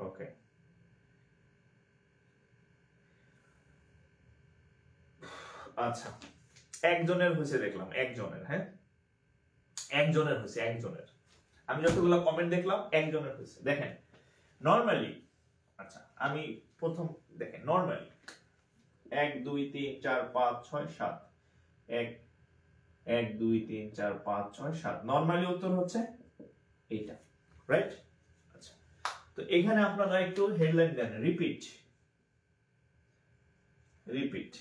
Speaker 1: ওকে আচ্ছা, একজনের হয়েছে দেখলাম, একজনের, হ্যাঁ একজনের হয়েছে, একজনের। আমি যতগুলো কমেন্ট দেখলাম একজনের হয়েছে। দেখেন নরমালি, আচ্ছা আমি প্রথম দেখেন নরমালি 1 2 3 4 5 6 7 1 1 2 3 4 5 6 7 নরমালি উত্তর হচ্ছে এইটা, রাইট? আচ্ছা, তো এখানে আপনারা একটু headline then, repeat repeat.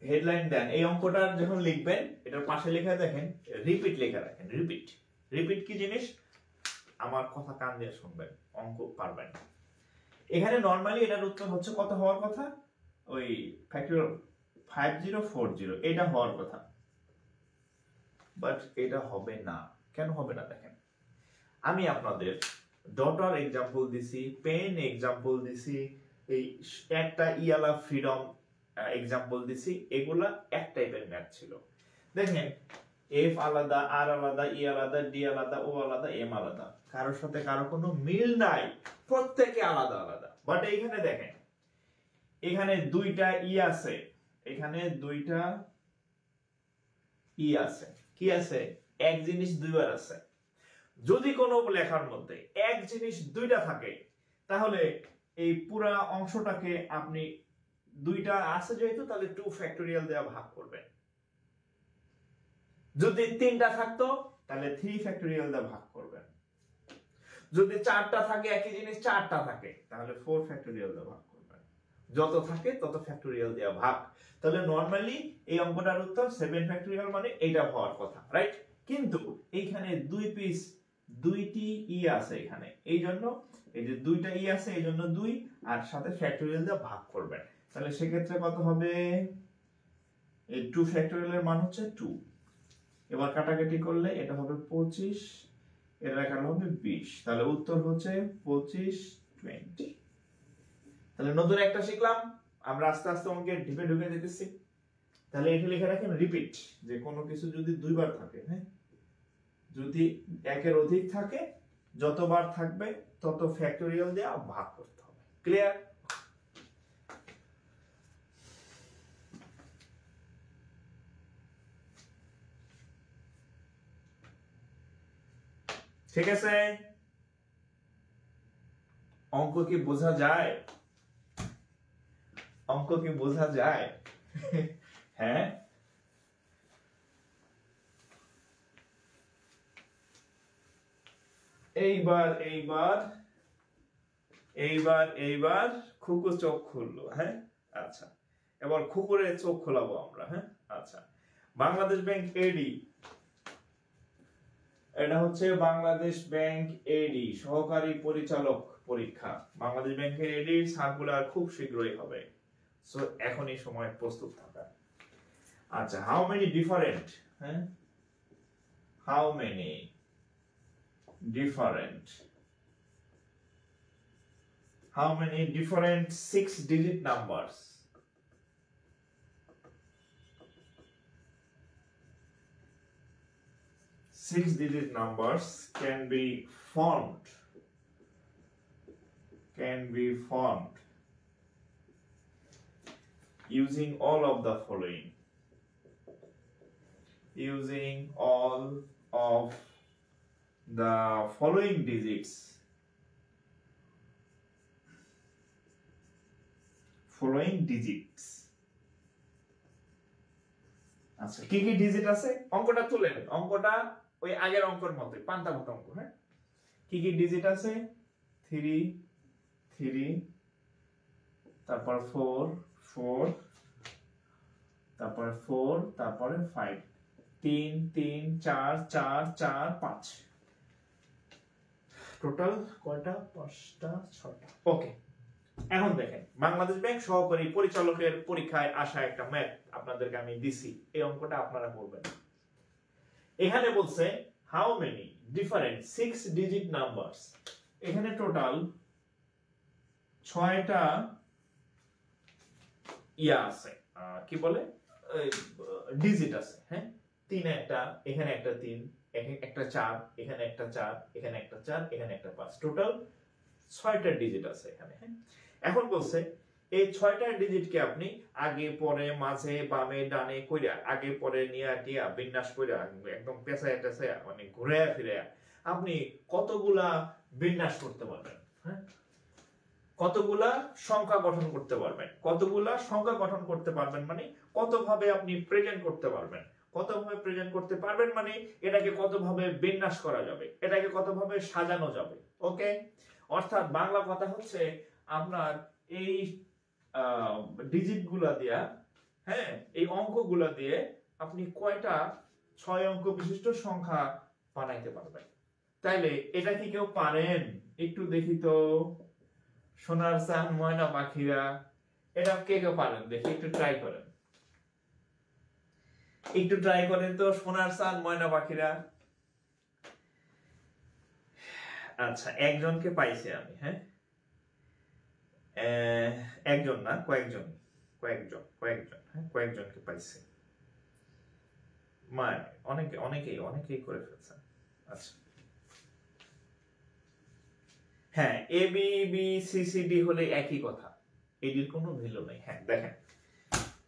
Speaker 1: Headline then, এই অঙ্কটা যখন লিখবেন এটার পাশে লেখা দেখেন রিপিট লেখা রাখেন। রিপিট, রিপিট কি জিনিস আমার কথা কান দিয়ে শুনবেন, অঙ্ক পারবেন। এখানে নরমালি এটার উত্তর হচ্ছে কত হওয়ার কথা, ওই ফ্যাক্টরিয়াল 5040 এটা হওয়ার কথা, বাট এটা হবে না। কেন হবে না দেখেন, আমি আপনাদের ডটার এক্সাম্পল দিছি, পেন এক্সাম্পল দিছি, এই একটা ইয়ালা ফ্রিডম এক্সাম্পল দিছি, এগুলা এক টাইপের ম্যাথ ছিল। দেখেন এফ আলাদা, আর আলাদা, ই আলাদা, ডি আলাদা, ও আলাদা, এম আলাদা, কারোর সাথে কারো কোনো মিল নাই, প্রত্যেকে আলাদা আলাদা। বাট এইখানে দেখেন এখানে দুইটা ই আছে, এখানে দুইটা ই আছে, কি আছে, এক জিনিস দুইবার আছে। যদি কোনো লেখার মধ্যে এক জিনিস দুইটা থাকে তাহলে এই পুরা অংশটাকে আপনি দুইটা আছে যেহেতু তাহলে 2 ফ্যাক্টোরিয়াল দেওয়া ভাগ করবেন। যদি তিনটা থাকতো তাহলে 3 ফ্যাক্টোরিয়াল দেওয়া ভাগ করবেন। যদি চারটা থাকে একই জিনিস চারটা থাকে তাহলে 4 ফ্যাক্টোরিয়াল দেওয়া ভাগ করবেন। যত থাকে তত ফ্যাক্টোরিয়াল দেওয়া ভাগ। তাহলে নরমালি এই অঙ্কটার উত্তর 7 ফ্যাক্টোরিয়াল মানে এইটা হওয়ার কথা, রাইট? কিন্তু এইখানে দুইটি ই আছে এখানে, এই জন্য এই যে দুইটা ই আছে এই জন্য 2 আর সাথে ফ্যাক্টোরিয়াল দিয়ে ভাগ করবেন। তাহলে সেক্ষেত্রে কত হবে, এই 2 ফ্যাক্টোরিয়ালের মান হচ্ছে 2। এবার কাটাকাটি করলে এটা হবে 25, এর এখানে হবে 20, তাহলে উত্তর হচ্ছে 25 20। তাহলে নতুন একটা শিখলাম আমরা, আস্তে আস্তে অঙ্কের ঢিপে ঢুকে যেতেছি। তাহলে এটা লিখে রাখেন রিপিট, যে কোনো কিছু যদি দুইবার থাকে, হ্যাঁ যদি একের অধিক থাকে যতবার থাকবে তত ফ্যাক্টোরিয়াল দিয়ে ভাগ করতে হবে। ক্লিয়ার? ঠিক আছে, অঙ্ক কি বোঝা যায়? অঙ্ক কি বোঝা যায়? হ্যাঁ, এইবার এইবার এইবার এইবার খুকু চোখ খুললো, হ্যাঁ আচ্ছা, এবার খুকুরের চোখ খোলাবো আমরা, হ্যাঁ আচ্ছা। বাংলাদেশ ব্যাংক এডি, এটা হচ্ছে বাংলাদেশ ব্যাংক এডি সহকারী পরিচালক পরীক্ষা। বাংলাদেশ ব্যাংকের এডি সার্কুলার খুব শীঘ্রই হবে, সো এখনই সময় প্রস্তুত থাকা। আচ্ছা, হাউ মেনি ডিফারেন্ট, হ্যাঁ how many different, how many different 6-digit numbers, 6-digit numbers can be formed using all of the following, using all of the following digits, আচ্ছা কি কি ডিজিট আছে অঙ্কটা তুলেন, অঙ্কটা ওই আগের অঙ্কের মতোই পান্তা ভাত অঙ্ক, হ্যাঁ কি কি ডিজিট আছে, 3 3, তারপর 4 4, তারপরে 4, তারপরে 5, 3 3 4 4 4 5, টোটাল কয়টা, 5টা 6টা। ওকে, এখন দেখেন বাংলাদেশ ব্যাংক সহকারী পরিচালকের পরীক্ষায় আসা একটা ম্যাথ আপনাদেরকে আমি দিছি, এই অঙ্কটা আপনারা করবেন। এখানে বলছে how many different 6-digit numbers, এখানে টোটাল 6টা ইয়া আছে, কি বলে ডিজিট আছে, হ্যাঁ 3 একটা, এখানে একটা 3, একটা 4, এখানে একটা 4, এখানে একটা 4, এখানে একটা 5, টোটাল 6টা ডিজিট আছে এখানে। হ্যাঁ, এখন বলছে এই 6টা ডিজিটকে আপনি আগে পরে মাঝে বামে ডানে কইরা আগে পরে নিয়া টিয়া বিন্যাস কইরা একদম পেছায় টেছায় মানে ঘুরে ফিরে আপনি কতগুলা বিন্যাস করতে পারবেন। হ্যাঁ, কতগুলা সংখ্যা গঠন করতে পারবেন, কতগুলা সংখ্যা গঠন করতে পারবেন মানে কতভাবে আপনি প্রেজেন্ট করতে পারবেন, কতভাবে প্রেজেন্ট করতে পারবেন মানে এটাকে কতভাবে বিন্যাস করা যাবে, এটাকে কতভাবে সাজানো যাবে। ওকে, অর্থাৎ বাংলা কথা হচ্ছে আপনার এই ডিজিট গুলা দিয়া, হ্যাঁ, এই অঙ্কগুলা দিয়ে আপনি কয়টা 6 অঙ্ক বিশিষ্ট সংখ্যা বানাইতে পারবেন। তাইলে এটা কি কেউ পারেন? একটু দেখি তো, সোনার চান ময়না পাখিরা, এটা কে কে পারেন দেখি, একটু ট্রাই করেন, একটু ট্রাই করেন তো সোনার চান ময়না পাখিরা। আচ্ছা, একজনকে পাইছি আমি। হ্যাঁ, একজন না, কয়েকজন, হ্যাঁ, কয়েকজনকে পাইছি, মানে অনেকেই করে ফেলছেন। আচ্ছা, হ্যাঁ, A B B C C D হলে একই কথা, এটির কোনো ভ্যালু নেই। হ্যাঁ, দেখেন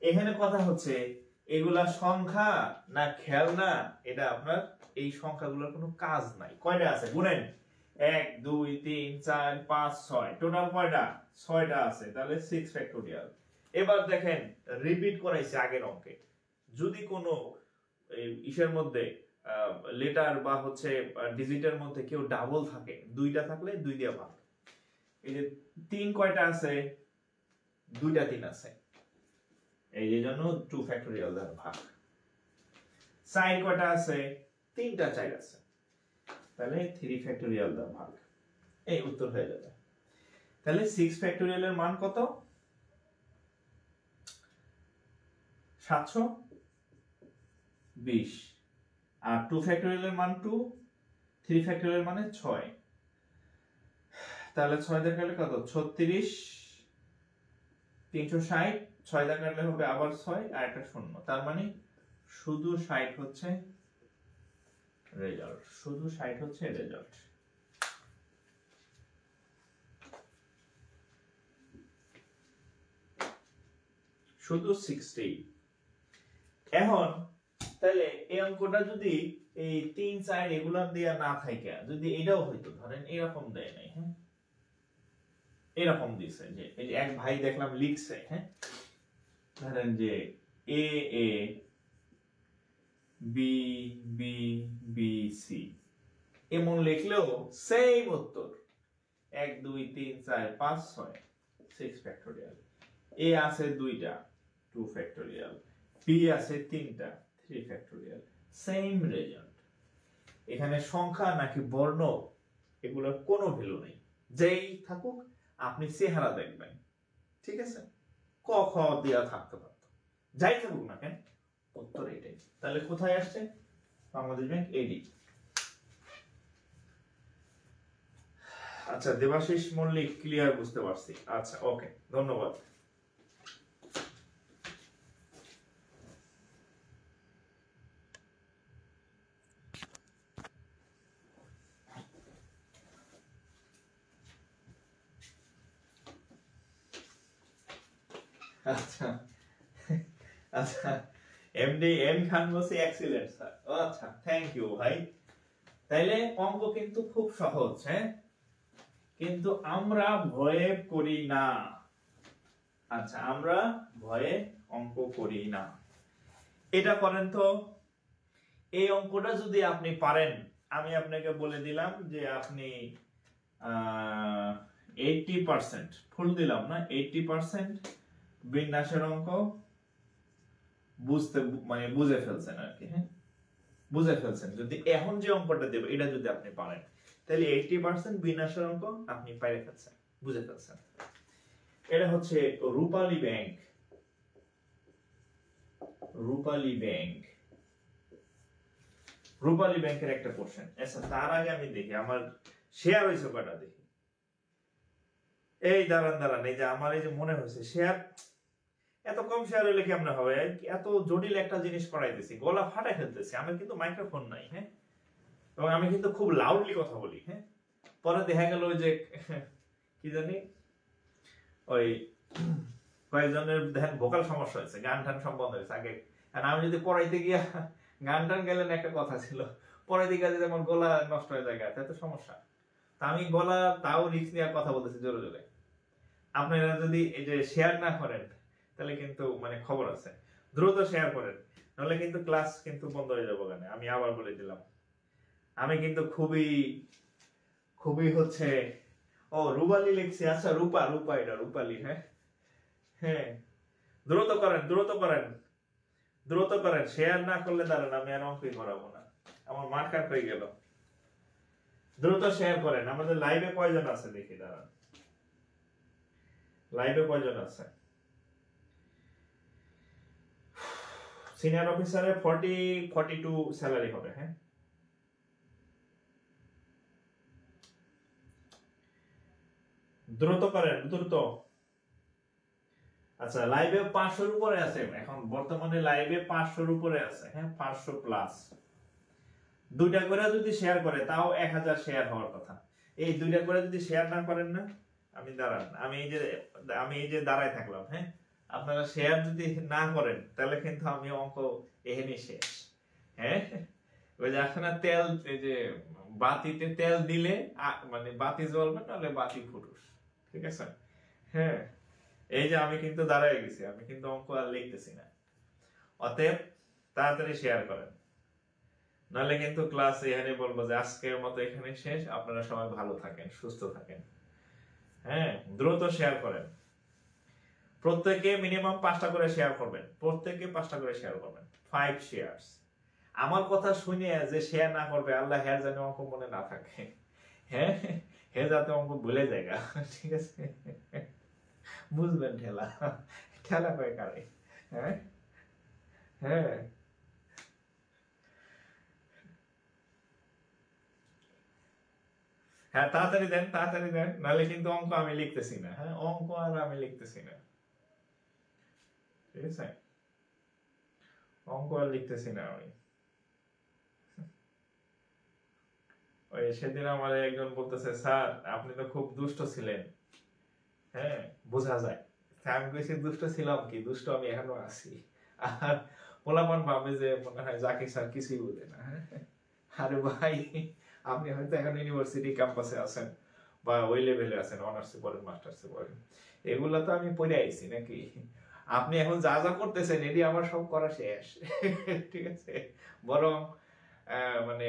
Speaker 1: এখানে কথা হচ্ছে এগুলা সংখ্যা না খেলনা, এটা আপনার এই সংখ্যাগুলোর কোনো কাজ নাই। কয়টা আছে গুনেন, 1 2 3 4 5 6, টোটাল কয়টা? 6টা আছে, তাহলে 6 ফ্যাক্টোরিয়াল। এবার দেখেন রিপিট করাইছে আগের অঙ্কে, যদি কোনো ইসের মধ্যে লেটার বা হচ্ছে ডিজিটের মধ্যে কেউ ডাবল থাকে, 2টা থাকলে 2 দিয়ে ভাগ। এই যে 3 কয়টা আছে? 2টা 3 আছে, এই যে জন্য 2 ফ্যাক্টোরিয়াল দ্বারা ভাগ। 4 কয়টা আছে? 3টা 4 আছে, তাহলে 3 ফ্যাক্টোরিয়াল দ্বারা ভাগ। এই উত্তর হয়ে যাবে। তাহলে 6 ফ্যাক্টোরিয়ালের মান কত? 720। আর 2 ফ্যাক্টোরিয়ালের মান 2, 3 ফ্যাক্টোরিয়াল মানে 6, তাহলে 6 দিয়ে কাটলে কত? 36, 360, 6 দিয়ে কাটলে হবে আবার 6 আর একটা শূন্য, তার মানে শুধু 60 হচ্ছে রেজাল্ট, শুধু 60 হচ্ছে রেজাল্ট। শুধু 60। এখন তাহলে এই অঙ্কটা যদি এই 3 4 এগুলা দেয়া না থাকে, যদি এটাও হইতো, ধরেন এরকম দেয় নাই, হ্যাঁ, এরকম দিছে যে এই যে এক ভাই দেখলাম লিখছে, হ্যাঁ, ধরেন যে এ এ বি বি বি সি এমন লিখলেও সেম উত্তর, 1 2 3 4 5 6, 6 ফ্যাক্টোরিয়াল। এ আছে 2টা, 2 ফ্যাক্টোরিয়াল। বি আছে 3টা, 3 ফ্যাক্টোরিয়াল। Same result. এখানে সংখ্যা নাকি বর্ণ এগুলোর কোনো ভ্যালু নেই, যেই থাকুক আপনি চেহারা দেখবেন, ঠিক আছে? ক খ দেয়া থাকতে পারত, যাই থাকুক না কেন উত্তর এটাই। তাহলে কোথায় আসছে? বাংলাদেশ ব্যাংক এডি। আচ্ছা, দেবাশিস মল্লিক, ক্লিয়ার, বুঝতে পারছি। আচ্ছা, ওকে, ধন্যবাদ। আচ্ছা আচ্ছা, এমডি এম খান বলছে এক্সিলেন্ট স্যার। আচ্ছা, থ্যাংক ইউ ভাই। তাইলে অঙ্ক কিন্তু খুব সহজ, হ্যাঁ, কিন্তু আমরা ভয়ে করি না। আচ্ছা, আমরা ভয়ে অঙ্ক করি না। এটা করেন তো, এই অঙ্কটা যদি আপনি পারেন, আমি আপনাকে বলে দিলাম যে আপনি 80% ফুল দিলাম না, 80% বিন্যাসের অঙ্ক বুঝতে মানে বুঝে ফেলছেন আর কি। হ্যাঁ, বুঝে ফেলছেন। যদি এখন যে অঙ্কটা দেব এটা যদি আপনি পারেন, তাহলে 80% বিন্যাসের অঙ্ক আপনি পাইরে ফেলছেন, বুঝে ফেলছেন। এটা হচ্ছে রূপালী ব্যাংক, রূপালী ব্যাংক, রূপালী ব্যাংকের একটা কোশ্চেন। আচ্ছা, তার আগে আমি দেখি আমার শেয়ার হয়েছে কয়টা, দেখি। এই দাঁড়ান, এই যে আমার এই যে মনে হয়েছে শেয়ার এত কম শেয়ার হইলে কেমনে হবে? এত জটিল একটা জিনিস করাইতেছি, গলা ফাটাই ফেলতেছি। আমার কিন্তু মাইক্রোফোন নাই, হ্যাঁ, এবং আমি কিন্তু খুব লাউডলি কথা বলি, হ্যাঁ। পরে দেখা গেল যে কি জানি ওই কয়েকজনের দেখেন ভোকাল সমস্যা হয়েছে, গান টান সব বন্ধ হয়েছে আগে। আর আমি যদি পড়াইতে গিয়া গান টান গেলেন একটা কথা ছিল, পড়াইতে গিয়ে যদি আমার গলা নষ্ট হয়ে যায় তাহলে তো সমস্যা। তা আমি গলা তাও রিস্ক নিয়ে কথা বলতেছি জোরে জোরে। আপনারা যদি এই যে শেয়ার না করেন তাহলে কিন্তু মানে খবর আছে, দ্রুত শেয়ার করেন, নাহলে কিন্তু ক্লাস কিন্তু বন্ধ হয়ে যাবে। আমি আবার বলে দিলাম, আমি কিন্তু খুবই খুবই হচ্ছে ও রূপালী লিখছি, আচ্ছা রূপা রূপা এটা রূপালী। হ্যাঁ হ্যাঁ, দ্রুত করেন দ্রুত করেন দ্রুত করেন, শেয়ার না করলে দাঁড়ান আমি আর অঙ্কই করাবো না, আমার মার্কার হয়ে গেল। দ্রুত শেয়ার করেন। আমাদের লাইভে কয়জন আছে দেখি, দাঁড়ান লাইভে কয়জন আছে। সিনিয়র অফিসারে 42 স্যালারি হবে। হ্যাঁ, দ্রুত করেন দ্রুত। আচ্ছা, লাইভে 500-র উপরে আছে এখন, বর্তমানে লাইভে 500-র উপরে আছে। হ্যাঁ, 500 প্লাস। দুইটা করে যদি শেয়ার করে তাও 1000 শেয়ার হওয়ার কথা। এই দুইটা করে যদি শেয়ার না করেন না, আমি দাঁড়ান, আমি এই যে দাঁড়ায় থাকলাম। হ্যাঁ, আপনারা শেয়ার যদি না করেন তাহলে কিন্তু আমি অঙ্ক এখানেই শেষ। হ্যাঁ, ওই যে এখন তেল, এই যে বাতিতে তেল দিলে মানে বাতি জ্বলবে, নাহলে বাতি ফুটুস। ঠিক আছে? হ্যাঁ, এই যে আমি কিন্তু দাঁড়ায় গেছি, আমি কিন্তু অঙ্ক আর লিখতেছি না। অতএব তাড়াতাড়ি শেয়ার করেন, নাহলে কিন্তু ক্লাস এখানে বলবো যে আজকের মতো এখানে শেষ। আপনারা সবাই ভালো থাকেন, সুস্থ থাকেন। হ্যাঁ, দ্রুত শেয়ার করেন। প্রত্যেকে মিনিমাম 5টা করে শেয়ার করবেন, প্রত্যেকে 5টা করে শেয়ার করবেন। 5 শেয়ারস। আমার কথা শুনে যে শেয়ার না করবে, আল্লাহ হের জানে অঙ্ক মনে না থাকে। হ্যাঁ, হে যাতে অঙ্ক ভুলে যায়। ঠিক আছে? বুঝবেন ঠেলা ঠেলা কয় কারে। হ্যাঁ হ্যাঁ, হ্যাঁ তাড়াতাড়ি দেন তাড়াতাড়ি দেন, নাহলে কিন্তু অঙ্ক আমি লিখতেছি না। হ্যাঁ, অঙ্ক আর আমি লিখতেছি না। ঠিক আছে? অঙ্ক আর লিখতেছি না আমি। ওই সেদিন আমার একজন বলতেছে, স্যার আপনি তো খুব দুষ্ট ছিলেন। হ্যাঁ, বোঝা যায়। আমি কইছি দুষ্ট ছিলাম কি, দুষ্ট আমি এখনো আছি। আর পোলাপান ভাবে যে মনে হয় জাকির স্যার কিছুই বোঝে না। আরে ভাই, আপনি হয়তো এখন ইউনিভার্সিটি ক্যাম্পাসে আছেন বা ওই লেভেলে আছেন, অনার্সে পড়েন মাস্টার্সে পড়েন, এগুলা তো আমি পড়ে আইছি নাকি। আপনি এখন যা যা করতেছেন এটি আমার সব করা শেষ। ঠিক আছে? বরং মানে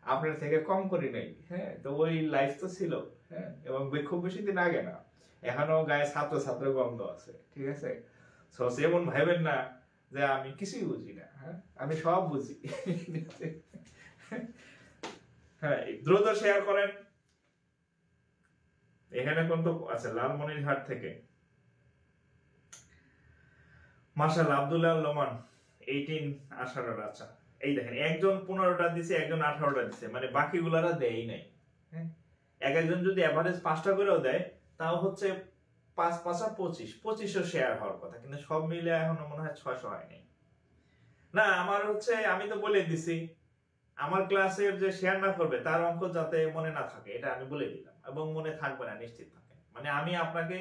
Speaker 1: আপনার থেকে কম করি নাই। হ্যাঁ, তো ওই লাইফ তো ছিল। হ্যাঁ, এবং খুব বেশি দিন আগে না, এখনো গায়ে ছাত্র ছাত্র গন্ধ আছে। ঠিক আছে? সো সেমন ভাইবেন না যে আমি কিছুই বুঝি না। হ্যাঁ, আমি সব বুঝি। হ্যাঁ, দ্রুত শেয়ার করেন। এখানে কিন্তু আচ্ছা, লালমনিরহাট থেকে মাশাআল্লাহ আব্দুল্লাহ লোমান 18 18। আচ্ছা, এই দেখেন, একজন 15টা দিছে, একজন 18টা দিছে, মানে বাকিগুলারা দেয়ই নাই। হ্যাঁ, একজন যদি এভারেজ 5টা করেও দেয় তাও হচ্ছে 5 5 25 2500 শেয়ার হওয়ার কথা, কিন্তু সব মিলে এখনো মনে হয় 600 হয়নি। না, আমার হচ্ছে, আমি তো বলে দিছি আমার ক্লাসের যে শেয়ার না করবে তার অঙ্ক যাতে মনে না থাকে, এটা আমি বলে দিলাম, এবং মনে থাকবে না নিশ্চিত থাকে। মানে আমি আপনাকে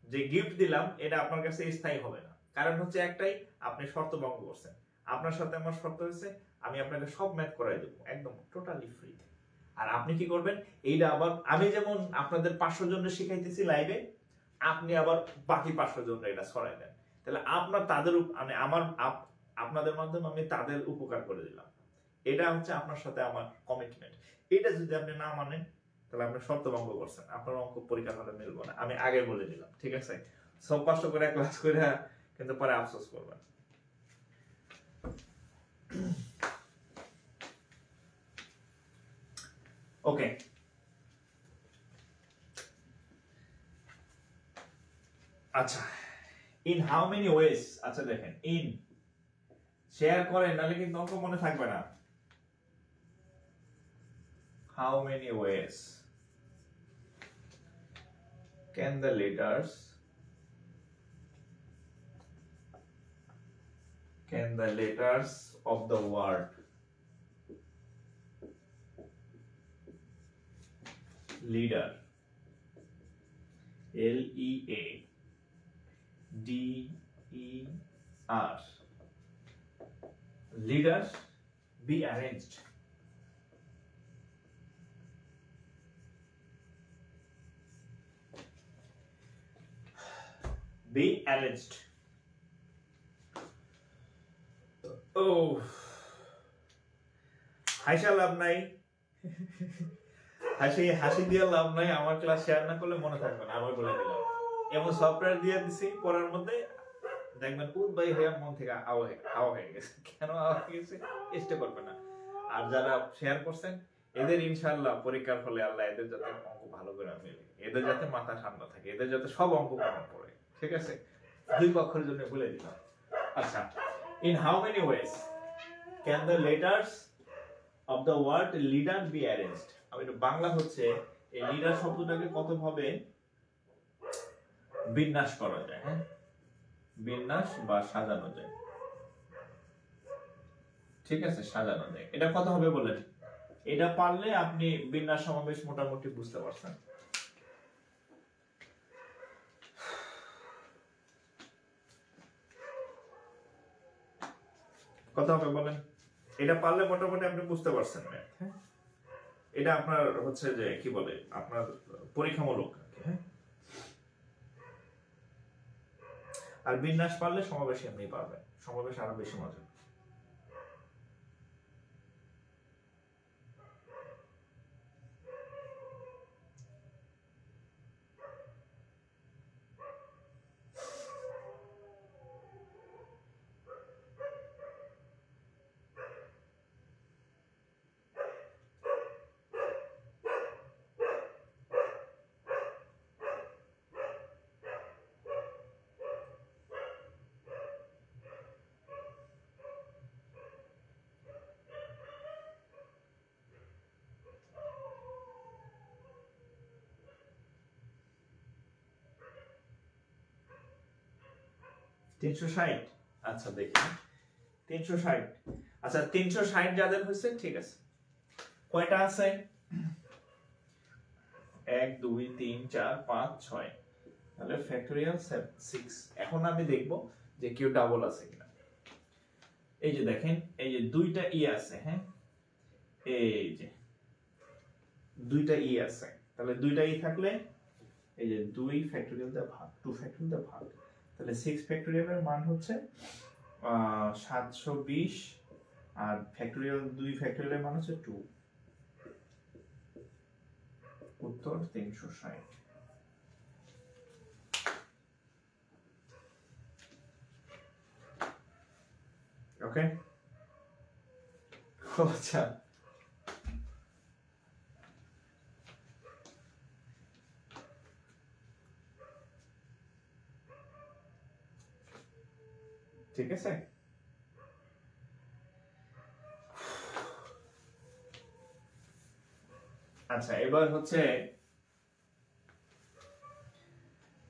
Speaker 1: যে গিফট দিলাম এটা আপনার কাছে স্থায়ী হবে না। কারণ হচ্ছে একটাই, আপনি শর্ত ভঙ্গ করছেন। আপনার সাথে আমার শর্ত হচ্ছে আমি আপনাকে সব ম্যাথ করাই দেবো একদম টোটালি ফ্রি। আর আপনি কি করবেন, এইটা আবার আমি যেমন আপনাদের 500 জনের শিখাইতেছি লাইভে, আপনি আবার বাকি 500 জনের এটা ছড়াই দেন। তাহলে আপনার তাদের মানে আমার আপনাদের মাধ্যমে আমি তাদের উপকার করে দিলাম। এটা হচ্ছে আপনার সাথে আমার কমিটমেন্ট। এটা যদি আপনি না মানেন তাহলে আপনি শর্ত ভঙ্গ করছেন, আপনার অঙ্ক পরীক্ষার হলে মিলবো না, আমি আগে বলে দিলাম। ঠিক আছে? সব কষ্ট করে ক্লাস করে কিন্তু পরে আফসোস করবেন। ওকে, আচ্ছা, ইন হাউ মেনি ওয়েজ। আচ্ছা দেখেন, ইন শেয়ার করেন নাহলে কিন্তু অঙ্ক মনে থাকবে না। How many ways can the letters of the word leader LEADER, leader be arranged. Be arranged. Oh, হাসা লাভ নাই, হাসি দিয়ে লাভ নাই। আমার ক্লাস শেয়ার না করলে মনে থাকবে না, আবার বলে দিলাম। এমন সফটওয়্যার দিয়ে দিছি পড়ার মধ্যে, দেখবেন উদ্বায়ী হয়ে মন থেকে হাওয়া হয়ে গেছে। কেন হাওয়া হয়ে গেছে চেষ্টা করবে না। আর যারা শেয়ার করছেন এদের ইনশাআল্লাহ পরীক্ষার ফলে আল্লাহ এদের যাতে অঙ্ক ভালো করে মিলে, এদের যাতে মাথা ঠান্ডা থাকে, এদের যাতে সব অঙ্ক কমন পড়ে। ঠিক আছে, দুই পক্ষের জন্য বলে দিলাম। আচ্ছা, in how many ways can the letters of the word leader be arranged? আমি বাংলা হচ্ছে এই লিডার শব্দটাকে কত ভাবে বিন্যাস করা যায়, হ্যাঁ, বিন্যাস বা সাজানো যায়। ঠিক আছে, সাজানো যায়। এটা কত হবে বলেন? এটা পারলে আপনি বিন্যাস সমাবেশ মোটামুটি বুঝতে পারছেন। কত হবে বলেন? এটা পারলে মোটামুটি আপনি বুঝতে পারছেন ম্যাথ। হ্যাঁ, এটা আপনার হচ্ছে যে কি বলে, আপনার পরীক্ষামূলক। হ্যাঁ, আর বিন্যাস পারলে সমাবেশ এমনি পারবেন, সমাবেশ আরো বেশি মজা। $360। আচ্ছা দেখি, 360। আচ্ছা 360 যাদের হয়েছে, ঠিক আছে, কয়টা আছে? 1 2 3 4 5 6, তাহলে ফ্যাক্টোরিয়াল 6। এখন আমি দেখব যে কেউ ডাবল আছে কিনা। এই যে দেখেন, এই যে দুইটা ই আছে। হ্যাঁ, এই যে দুইটা ই আছে, তাহলে দুইটা ই থাকলে এই যে 2 ফ্যাক্টোরিয়াল দিয়ে ভাগ, 2 ফ্যাক্টোরিয়াল দিয়ে ভাগ, তাহলে 6 ফ্যাক্টোরিয়ালের মান হচ্ছে 720, আর ফ্যাক্টোরিয়াল 2 ফ্যাক্টোরিয়ালের মান হচ্ছে 2। উত্তর 360। ওকে, আচ্ছা ঠিক আছে। আচ্ছা, এবার হচ্ছে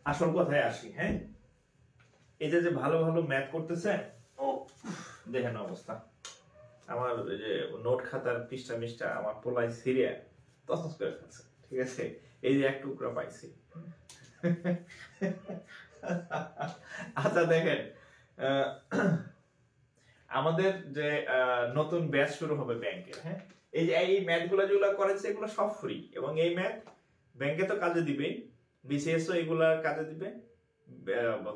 Speaker 1: আসল কথায় আসি। হ্যাঁ, এই যে ভালো ভালো ম্যাথ করতেছে, ও দেখেন অবস্থা। আমার যে নোট খাতার পৃষ্ঠা মিষ্টা আমার পোলাই সিরিয়া তসতস করে ফেলছে। ঠিক আছে, এই যে এক টুকরা পাইছি। আচ্ছা দেখেন, আমাদের যে নতুন ব্যাচ শুরু হবে ব্যাংকের। হ্যাঁ, এই যে এই ম্যাথ গুলো যেগুলো করেছে এগুলো সব ফ্রি, এবং এই ম্যাথ ব্যাংকে তো কাজে দিবে, বিসিএস ও এগুলার কাজে দিবে,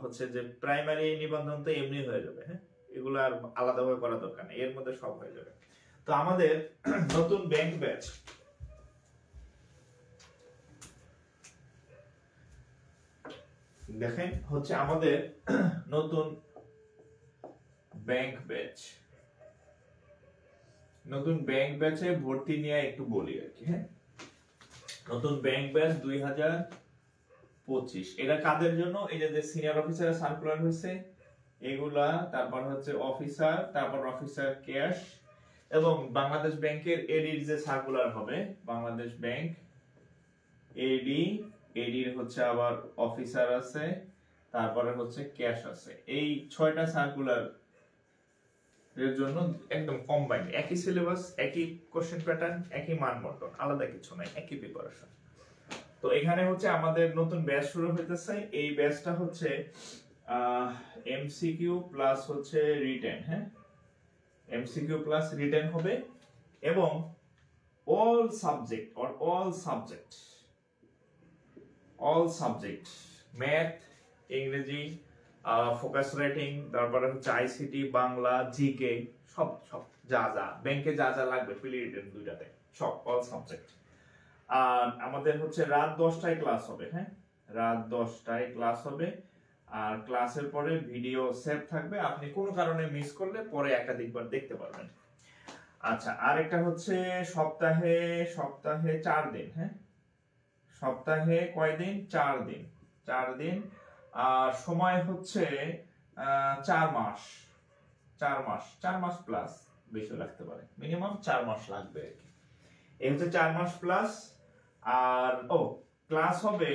Speaker 1: হচ্ছে যে প্রাইমারি নিবন্ধন তো এমনি হয়ে যাবে। হ্যাঁ, এগুলো আর আলাদাভাবে করা দরকার নেই, এর মধ্যে সব হয়ে যাবে। তো আমাদের নতুন ব্যাংক ব্যাচ, দেখেন হচ্ছে আমাদের নতুন ব্যাংক ব্যাচ, নতুন ব্যাংক ব্যাচে ভর্তি নিয়ে একটু বলি আর কি। হ্যাঁ, নতুন ব্যাংক ব্যাচ 2025, এটা কাদের জন্য? এই যে সিনিয়র অফিসারের সার্কুলার হয়েছে এগুলা, তারপর হচ্ছে অফিসার, তারপর অফিসার ক্যাশ, এবং বাংলাদেশ ব্যাংকের এডির যে সার্কুলার হবে, বাংলাদেশ ব্যাংক এডি, এডির হচ্ছে আবার অফিসার আছে, তারপরে হচ্ছে ক্যাশ আছে। এই 6টা সার্কুলার এর জন্য একদম কম্বাইন্ড, একই সিলেবাস, একই কোশ্চেন প্যাটার্ন, একই মান বন্টন, আলাদা কিছু নাই, একই প্রিপারেশন। তো এখানে হচ্ছে আমাদের নতুন ব্যাচ শুরু হইতেছে। এই ব্যাচটা হচ্ছে এমসিকিউ প্লাস হচ্ছে রিটেন, হ্যাঁ, এমসিকিউ প্লাস রিটেন হবে, এবং all subject ম্যাথ, ইংরেজি, ফোকাস রাইটিং, তারপরে হচ্ছে আইসিটি, বাংলা, জিকে, সব সব যা যা ব্যাংকে যা যা লাগবে প্রিলি রিটেন দুইটাতে সব অল সাবজেক্ট। আর আমাদের হচ্ছে রাত 10টায় ক্লাস হবে, হ্যাঁ, রাত 10টায় ক্লাস হবে। আর ক্লাসের পরে ভিডিও সেভ থাকবে, আপনি কোনো কারণে মিস করলে পরে একাধিকবার দেখতে পারবেন। আচ্ছা, আরেকটা হচ্ছে সপ্তাহে 4 দিন, হ্যাঁ, সপ্তাহে কয় দিন? 4 দিন, 4 দিন। আর সময় হচ্ছে 4 মাস, 4 মাস প্লাস, বেশি লাগতে পারে, মিনিমাম 4 মাস লাগবে আর কি। এই হচ্ছে 4 মাস প্লাস। আর ক্লাস হবে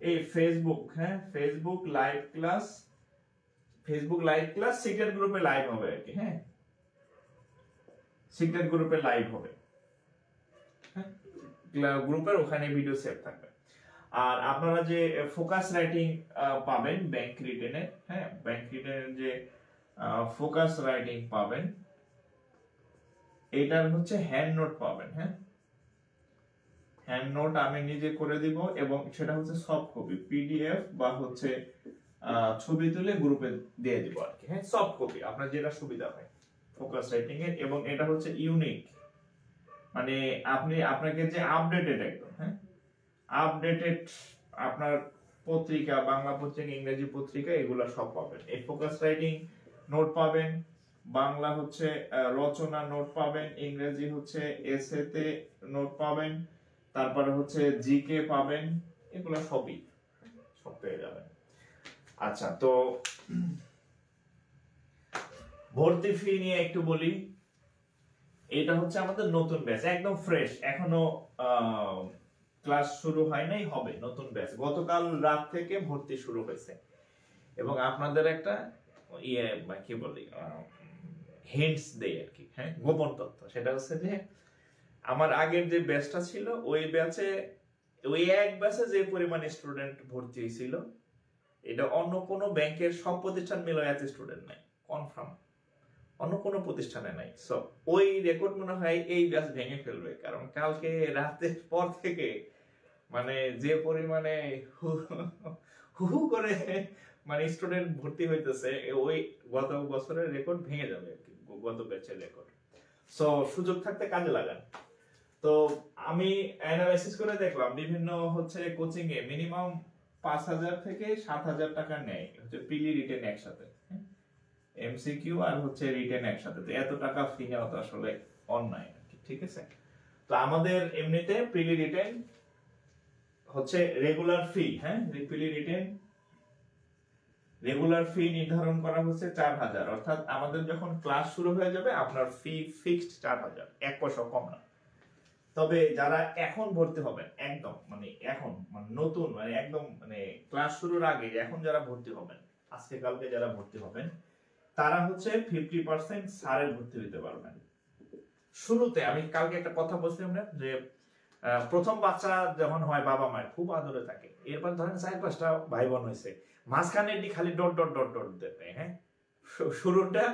Speaker 1: এই ফেসবুক, হ্যাঁ, ফেসবুক লাইভ ক্লাস, সিক্রেট গ্রুপে লাইভ হবে আর কি, হ্যাঁ, সিক্রেট গ্রুপে লাইভ হবে, হ্যাঁ, গ্রুপের ওখানে ভিডিও সেভ থাকবে। আর আপনারা যে ফোকাস রাইটিং পাবেন ব্যাংক রিটেনে, হ্যাঁ, ব্যাংক রিটেনের যে ফোকাস রাইটিং পাবেন, এটার হচ্ছে হ্যান্ড নোট পাবেন, হ্যাঁ, হ্যান্ড নোট আমি নিজে করে দিব, এবং সেটা হচ্ছে সফট কপি, পিডিএফ বা হচ্ছে ছবি তুলে গ্রুপে দিয়ে দিব আর কি, হ্যাঁ, সফট কপি, আপনার যেটা সুবিধা হয় ফোকাস রাইটিং এর। এবং এটা হচ্ছে ইউনিক, মানে আপনাকে যে আপডেটেড একদম, হ্যাঁ, আপডেটেড আপনার পত্রিকা, বাংলা পত্রিকা, ইংরেজি পত্রিকা, এগুলা সব পাবেন। এই ফোকাস রাইটিং নোট পাবেন, বাংলা হচ্ছে রচনা নোট পাবেন, ইংরেজি হচ্ছে এসেতে নোট পাবেন, তারপরে হচ্ছে জিকে পাবেন, এগুলো সবই সব পেয়ে যাবেন। আচ্ছা, তো ভর্তি ফি নিয়ে একটু বলি। এটা হচ্ছে আমাদের নতুন ব্যাচ, একদম ফ্রেশ, এখনো ক্লাস শুরু হয় নাই, হবে নতুন ব্যাচ। গতকাল রাত থেকে ভর্তি শুরু হয়েছে, এবং আপনাদের একটা কি বলি হিন্টস দেই আর কি, হ্যাঁ, গোপন তথ্য। সেটা হচ্ছে যে আমার আগের যে ব্যাচটা ছিল, ওই এক ব্যাচে যে পরিমাণ স্টুডেন্ট ভর্তি হয়েছিল, এটা অন্য কোনো ব্যাংকের সব প্রতিষ্ঠান মিলে এত স্টুডেন্ট নাই, কনফার্ম অন্য কোনো প্রতিষ্ঠানে নাই। সো ওই রেকর্ড মনে হয় এই ব্যাচ ভেঙে ফেলবে, কারণ কালকে রাতের পর থেকে মানে যে পরিমাণে হু করে মানে স্টুডেন্ট ভর্তি হইতেছে, ওই গত বছরের রেকর্ড ভেঙে যাবে আর কি, গত ব্যাচের রেকর্ড। সো সুযোগ থাকতে কাজে লাগান। তো আমি অ্যানালাইসিস করে দেখলাম, বিভিন্ন হচ্ছে কোচিং এ মিনিমাম 5,000 থেকে 7,000 টাকা নেয় হচ্ছে প্রিলি রিটেন একসাথে, এমসিকিউ আর হচ্ছে রিটেন একসাথে। তো এত টাকা ফি নেওয়া তো আসলে অন্যায়, ঠিক আছে। তো আমাদের এমনিতে প্রিলি রিটেন হচ্ছে রেগুলার ফি, হ্যাঁ, প্রিলি রিটেন রেগুলার ফি নির্ধারণ করা হচ্ছে 4,000, অর্থাৎ আমাদের যখন ক্লাস শুরু হয়ে যাবে আপনার ফি ফিক্সড 4,000, 1 পয়সা কম না। তবে যারা এখন ভর্তি হবেন, একদম মানে এখন মানে নতুন, মানে একদম মানে ক্লাস শুরুর আগে এখন যারা ভর্তি হবেন, আজকে কালকে যারা ভর্তি হবেন, তারা হচ্ছে 50% ছাড়ে ভর্তি হতে পারবেন। শুরুতে আমি কালকে একটা কথা বলছিলাম না, যে প্রথম বাচ্চা যখন হয় বাবা মায়ের খুব আদরে থাকে, এরপর ধরেন 4-5টা ভাই বোন হয়েছে, মাঝখানে খালি ডট ডট ডট ডট দেবে, হ্যাঁ, শুরুটা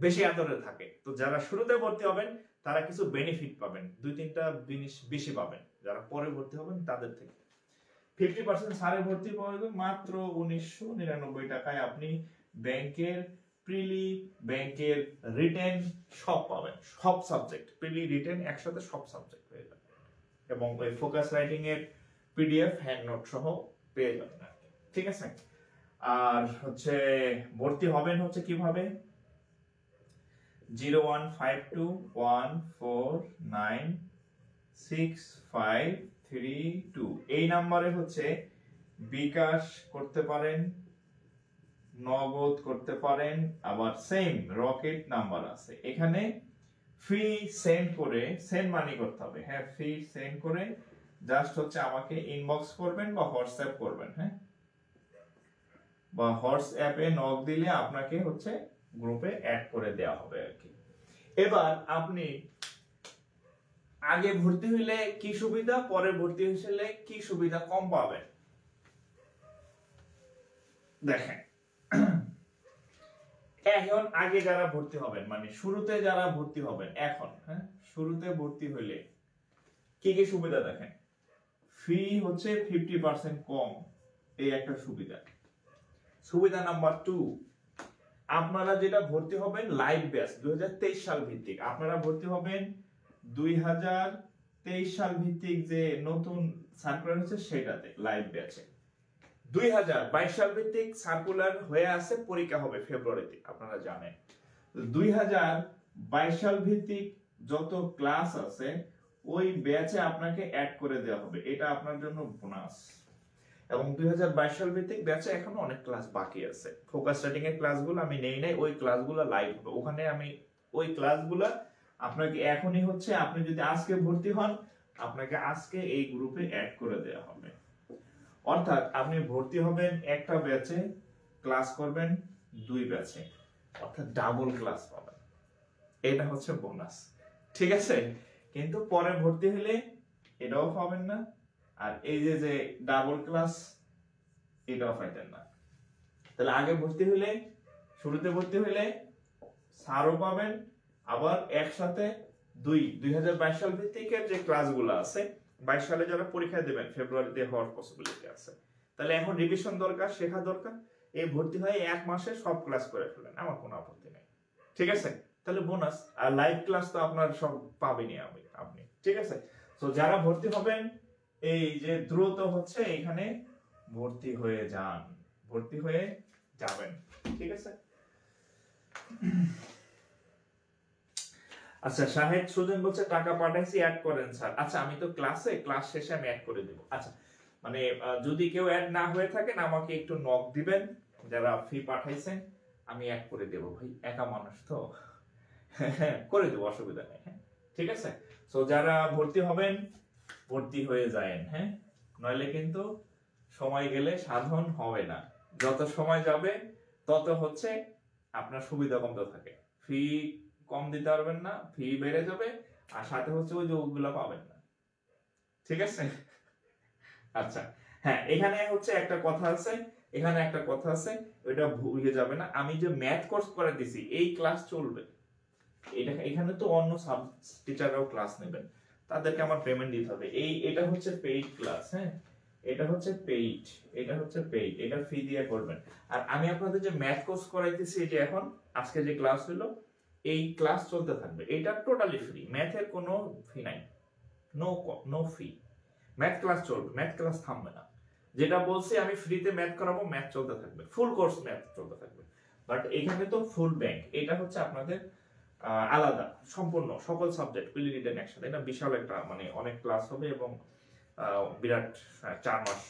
Speaker 1: বেশি আদরে থাকে। তো যারা শুরুতে ভর্তি হবেন তারা কিছু বেনিফিট পাবেন, 2-3টা জিনিস বেশি পাবেন। যারা পরে ভর্তি হবেন তাদের থেকে 50% ছাড়ে ভর্তি পাবেন মাত্র 1999 টাকায়। আপনি ব্যাংকের প্রিলি, ব্যাংকের রিটেন সব পাবেন, সব সাবজেক্ট, প্রিলি রিটেন একসাথে সব সাবজেক্ট পেয়ে যাবেন, এবং ওই ফোকাস রাইটিং এর পিডিএফ হ্যান্ড নোট সহ পেয়ে যাবেন, ঠিক আছে। আর হচ্ছে ভর্তি হবেন হচ্ছে কিভাবে, 01521496532 এই নাম্বারে হচ্ছে বিকাশ করতে পারেন, নগদ করতে পারেন, আবার সেম রকেট নাম্বার আছে। এখানে ফি সেন্ড করে, সেন্ড মানি করতে হবে, হ্যাঁ, ফি সেন্ড করে জাস্ট হচ্ছে আমাকে ইনবক্স করবেন বা হোয়াটসঅ্যাপ করবেন, হ্যাঁ, বা হোয়াটসঅ্যাপে নক দিলে আপনাকে হচ্ছে গ্রুপে অ্যাড করে দেওয়া হবে আর কি। এবার আপনি আগে ভর্তি হইলে কি সুবিধা, পরে ভর্তি হইলে কি সুবিধা কম পাবেন দেখেন। এখন আগে যারা ভর্তি হবেন, মানে শুরুতে যারা ভর্তি হবেন, এখন হ্যাঁ শুরুতে ভর্তি হইলে কি কি সুবিধা দেখেন। ফি হচ্ছে 50% কম, এই একটা সুবিধা। সুবিধা নাম্বার 2, আপনারা যেটা ভর্তি হবেন লাইভ ব্যাচ 2023 সাল ভিত্তিক, আপনারা ভর্তি হবেন 2023 সাল ভিত্তিক যে নতুন সার্কুলার হচ্ছে সেটাতে লাইভ ব্যাচে। 2022 সাল ভিত্তিক সার্কুলার হয়ে আছে, পরীক্ষা হবে ফেব্রুয়ারিতে, আপনারা জানেন। 2022 সাল ভিত্তিক যত ক্লাস আছে ওই ব্যাচে আপনাকে অ্যাড করে দেওয়া হবে, এটা আপনার জন্য বোনাস। এবং 2022 সাল ভিত্তিক ব্যাচে এখনো অনেক ক্লাস বাকি আছে। ফোকাস স্টার্টিং এর ক্লাসগুলো আমি নেই নাই, ওই ক্লাসগুলো লাইভ হবে ওখানে। আমি ওই ক্লাসগুলো আপনাকে এখনই হচ্ছে, আপনি যদি আজকে ভর্তি হন আপনাকে আজকে এই গ্রুপে অ্যাড করে দেওয়া হবে। অর্থাৎ আপনি ভর্তি হবেন একটা ব্যাচে, ক্লাস করবেন 2 ব্যাচে, অর্থাৎ ডাবল ক্লাস পাবেন। এটা হচ্ছে বোনাস, ঠিক আছে? কিন্তু পরে ভর্তি হলে এটাও পাবেন না, আর এই যে যে ডাবল ক্লাস এটাও পাইতেন না। তাহলে আগে ভর্তি হলে, শুরুতে ভর্তি হলে স্যারও পাবেন, আবার একসাথে 2022 সাল ভিত্তিকের যে ক্লাসগুলো আছে, 22 সালে যারা পরীক্ষা দেবেন ফেব্রুয়ারিতে হওয়ার পসিবিলিটি আছে। তাহলে এখন রিভিশন দরকার, শেখা দরকার, এই ভর্তি হয়ে 1 মাসে সব ক্লাস করে ফেলেন, আমার কোনো আপত্তি নেই, ঠিক আছে? তাহলে বোনাস। আর লাইভ ক্লাস তো আপনার সব পাবেনই আপনি, ঠিক আছে? তো যারা ভর্তি হবেন এই যে দ্রুত হচ্ছে এখানে ভর্তি হয়ে যান, ভর্তি হয়ে যাবেন, ঠিক আছে? আচ্ছা, শাহেদ সুজন বলছে টাকা পাঠাইছি অ্যাড করেন স্যার। আচ্ছা, আমি তো ক্লাস শেষে আমি অ্যাড করে দেব। আচ্ছা, মানে যদি কেউ অ্যাড না হয়ে থাকেন আমাকে একটু নক দিবেন, যারা ফি পাঠাইছেন আমি অ্যাড করে দেব। ভাই একা মানুষ তো করে দেব, অসুবিধা নেই, হ্যাঁ ঠিক আছে? সো যারা ভর্তি হবেন ভর্তি হয়ে যায়েন, হ্যাঁ, নইলে কিন্তু সময় গেলে সাধন হবে না। যত সময় যাবে তত হচ্ছে আপনার সুবিধা কমতে থাকে, ফি কম দিতে পারবেন না, ফি বেড়ে যাবে, আর সাথে হচ্ছে ওই যে ওগুলো পাবেন না, ঠিক আছে? আচ্ছা হ্যাঁ, এখানে হচ্ছে একটা কথা আছে, এখানে একটা কথা আছে, ওইটা ভুলে যাবে না। আমি যে ম্যাথ কোর্স করে দিছি এই ক্লাস চলবে, এটা এখানে তো অন্য সাব টিচাররাও ক্লাস নেবেন, তাদেরকে আমার পেমেন্ট দিতে হবে। এটা হচ্ছে পেইড ক্লাস, হ্যাঁ এটা হচ্ছে পেইড, এটা হচ্ছে পেইড, এটা ফি দিয়ে করবেন। আর আমি আপনাদের যে ম্যাথ কোর্স করাইতেছি, যে এখন আজকে যে ক্লাস হলো এই ক্লাস চলতে থাকবে, এটা টোটালি ফ্রি, ম্যাথের কোনো ফি নাই, নো ফি। ম্যাথ ক্লাস চলবে, ম্যাথ ক্লাস থামবে না। যেটা বলছি আমি ফ্রিতে ম্যাথ করাবো, ম্যাথ চলতে থাকবে, ফুল কোর্স ম্যাথ চলতে থাকবে। বাট এখানে তো ফুল ব্যাংক, এটা হচ্ছে আপনাদের আলাদা সম্পূর্ণ সকল সাবজেক্ট প্রিলিমিনারি একসাথে। এটা বিশাল একটা মানে অনেক ক্লাস হবে এবং বিরাট 4 মাস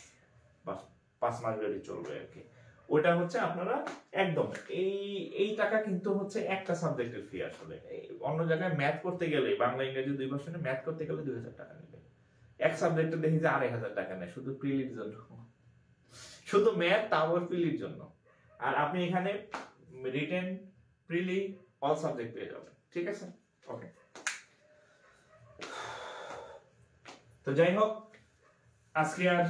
Speaker 1: বা 5 মাস ধরে চলবে আর কি। ওটা হচ্ছে আপনারা একদম এই টাকা কিন্তু হচ্ছে একটা সাবজেক্টের ফি। আসলে অন্য জায়গায় ম্যাথ করতে গেলে, বাংলা ইংরেজি 2 ভার্সনে ম্যাথ করতে গেলে 2000 টাকা নেবে, এক সাবজেক্টে দেখি যে 2500 টাকা নেয় শুধু প্রিলির জন্য, শুধু ম্যাথ তাও প্রিলির জন্য। আর আপনি এখানে রিটেন, প্রিলি, অল সাবজেক্ট পেয়ে যাবেন, ঠিক আছে? ওকে, তো যাই হোক আজকে আর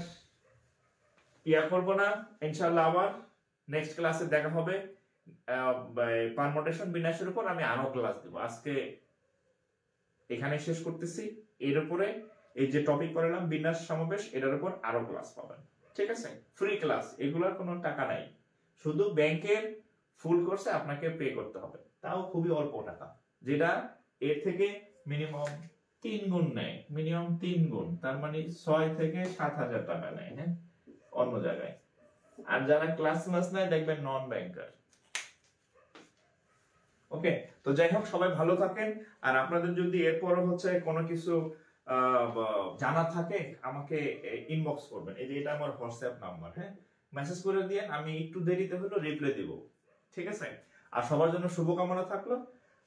Speaker 1: ইয়া করবো না, ইনশাআল্লাহ আবার নেক্সট ক্লাসে দেখা হবে। পারমুটেশন বিন্যাসের উপর আমি আরো ক্লাস দেব। আজকে এখানে শেষ করতেছি, এর উপরে এই যে টপিক পড়ালাম বিন্যাস সমাবেশ, এটার উপর আরো ক্লাস পাবেন, ঠিক আছে? ফ্রি ক্লাস, এগুলোর কোনো টাকা নাই, শুধু ব্যাংকের ফুল কোর্সে আপনাকে পে করতে হবে, তাও খুবই অল্প টাকা, যেটা এর থেকে মিনিমাম 3 গুণ নেয়, মিনিমাম 3 গুণ, তার মানে 6 থেকে 7,000 টাকা নেয়, হ্যাঁ অন্য জায়গায়। আর যারা ক্লাস নেয় দেখবেন নন ব্যাংকার। ওকে, তো যাই হোক সবাই ভালো থাকেন। আর আপনাদের যদি এরপরও হচ্ছে কোনো কিছু জানা থাকে আমাকে ইনবক্স করবেন, এই যে এটা আমার হোয়াটসঅ্যাপ নাম্বার, হ্যাঁ মেসেজ করে দিয়ে আমি একটু দেরিতে হলেও রিপ্লাই দিব, ঠিক আছে? আর সবার জন্য শুভকামনা থাকলো।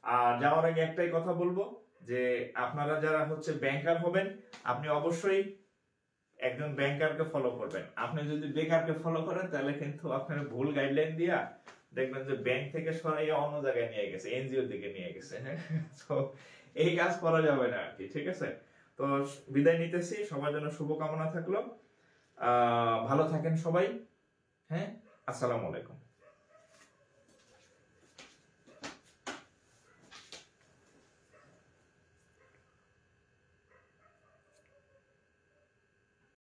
Speaker 1: আর যাওয়ার আগে একটাই কথা বলবো যে আপনারা যারা হচ্ছে ব্যাংকার হবেন, আপনি অবশ্যই একজন ব্যাংকারকে ফলো করবেন। আপনি যদি বেকারকে ফলো করেন তাহলে কিন্তু আপনার ভুল গাইডলাইন দিয়া দেখবেন যে ব্যাংক থেকে সরাইয়া অন্য জায়গায় নিয়ে গেছে, এনজিও দিকে নিয়ে গেছে, হ্যাঁ তো এই কাজ করা যাবে না আর কি, ঠিক আছে? তো বিদায় নিতেছি, সবার জন্য শুভকামনা থাকলো। ভালো থাকেন সবাই। হ্যাঁ, আসসালামু আলাইকুম।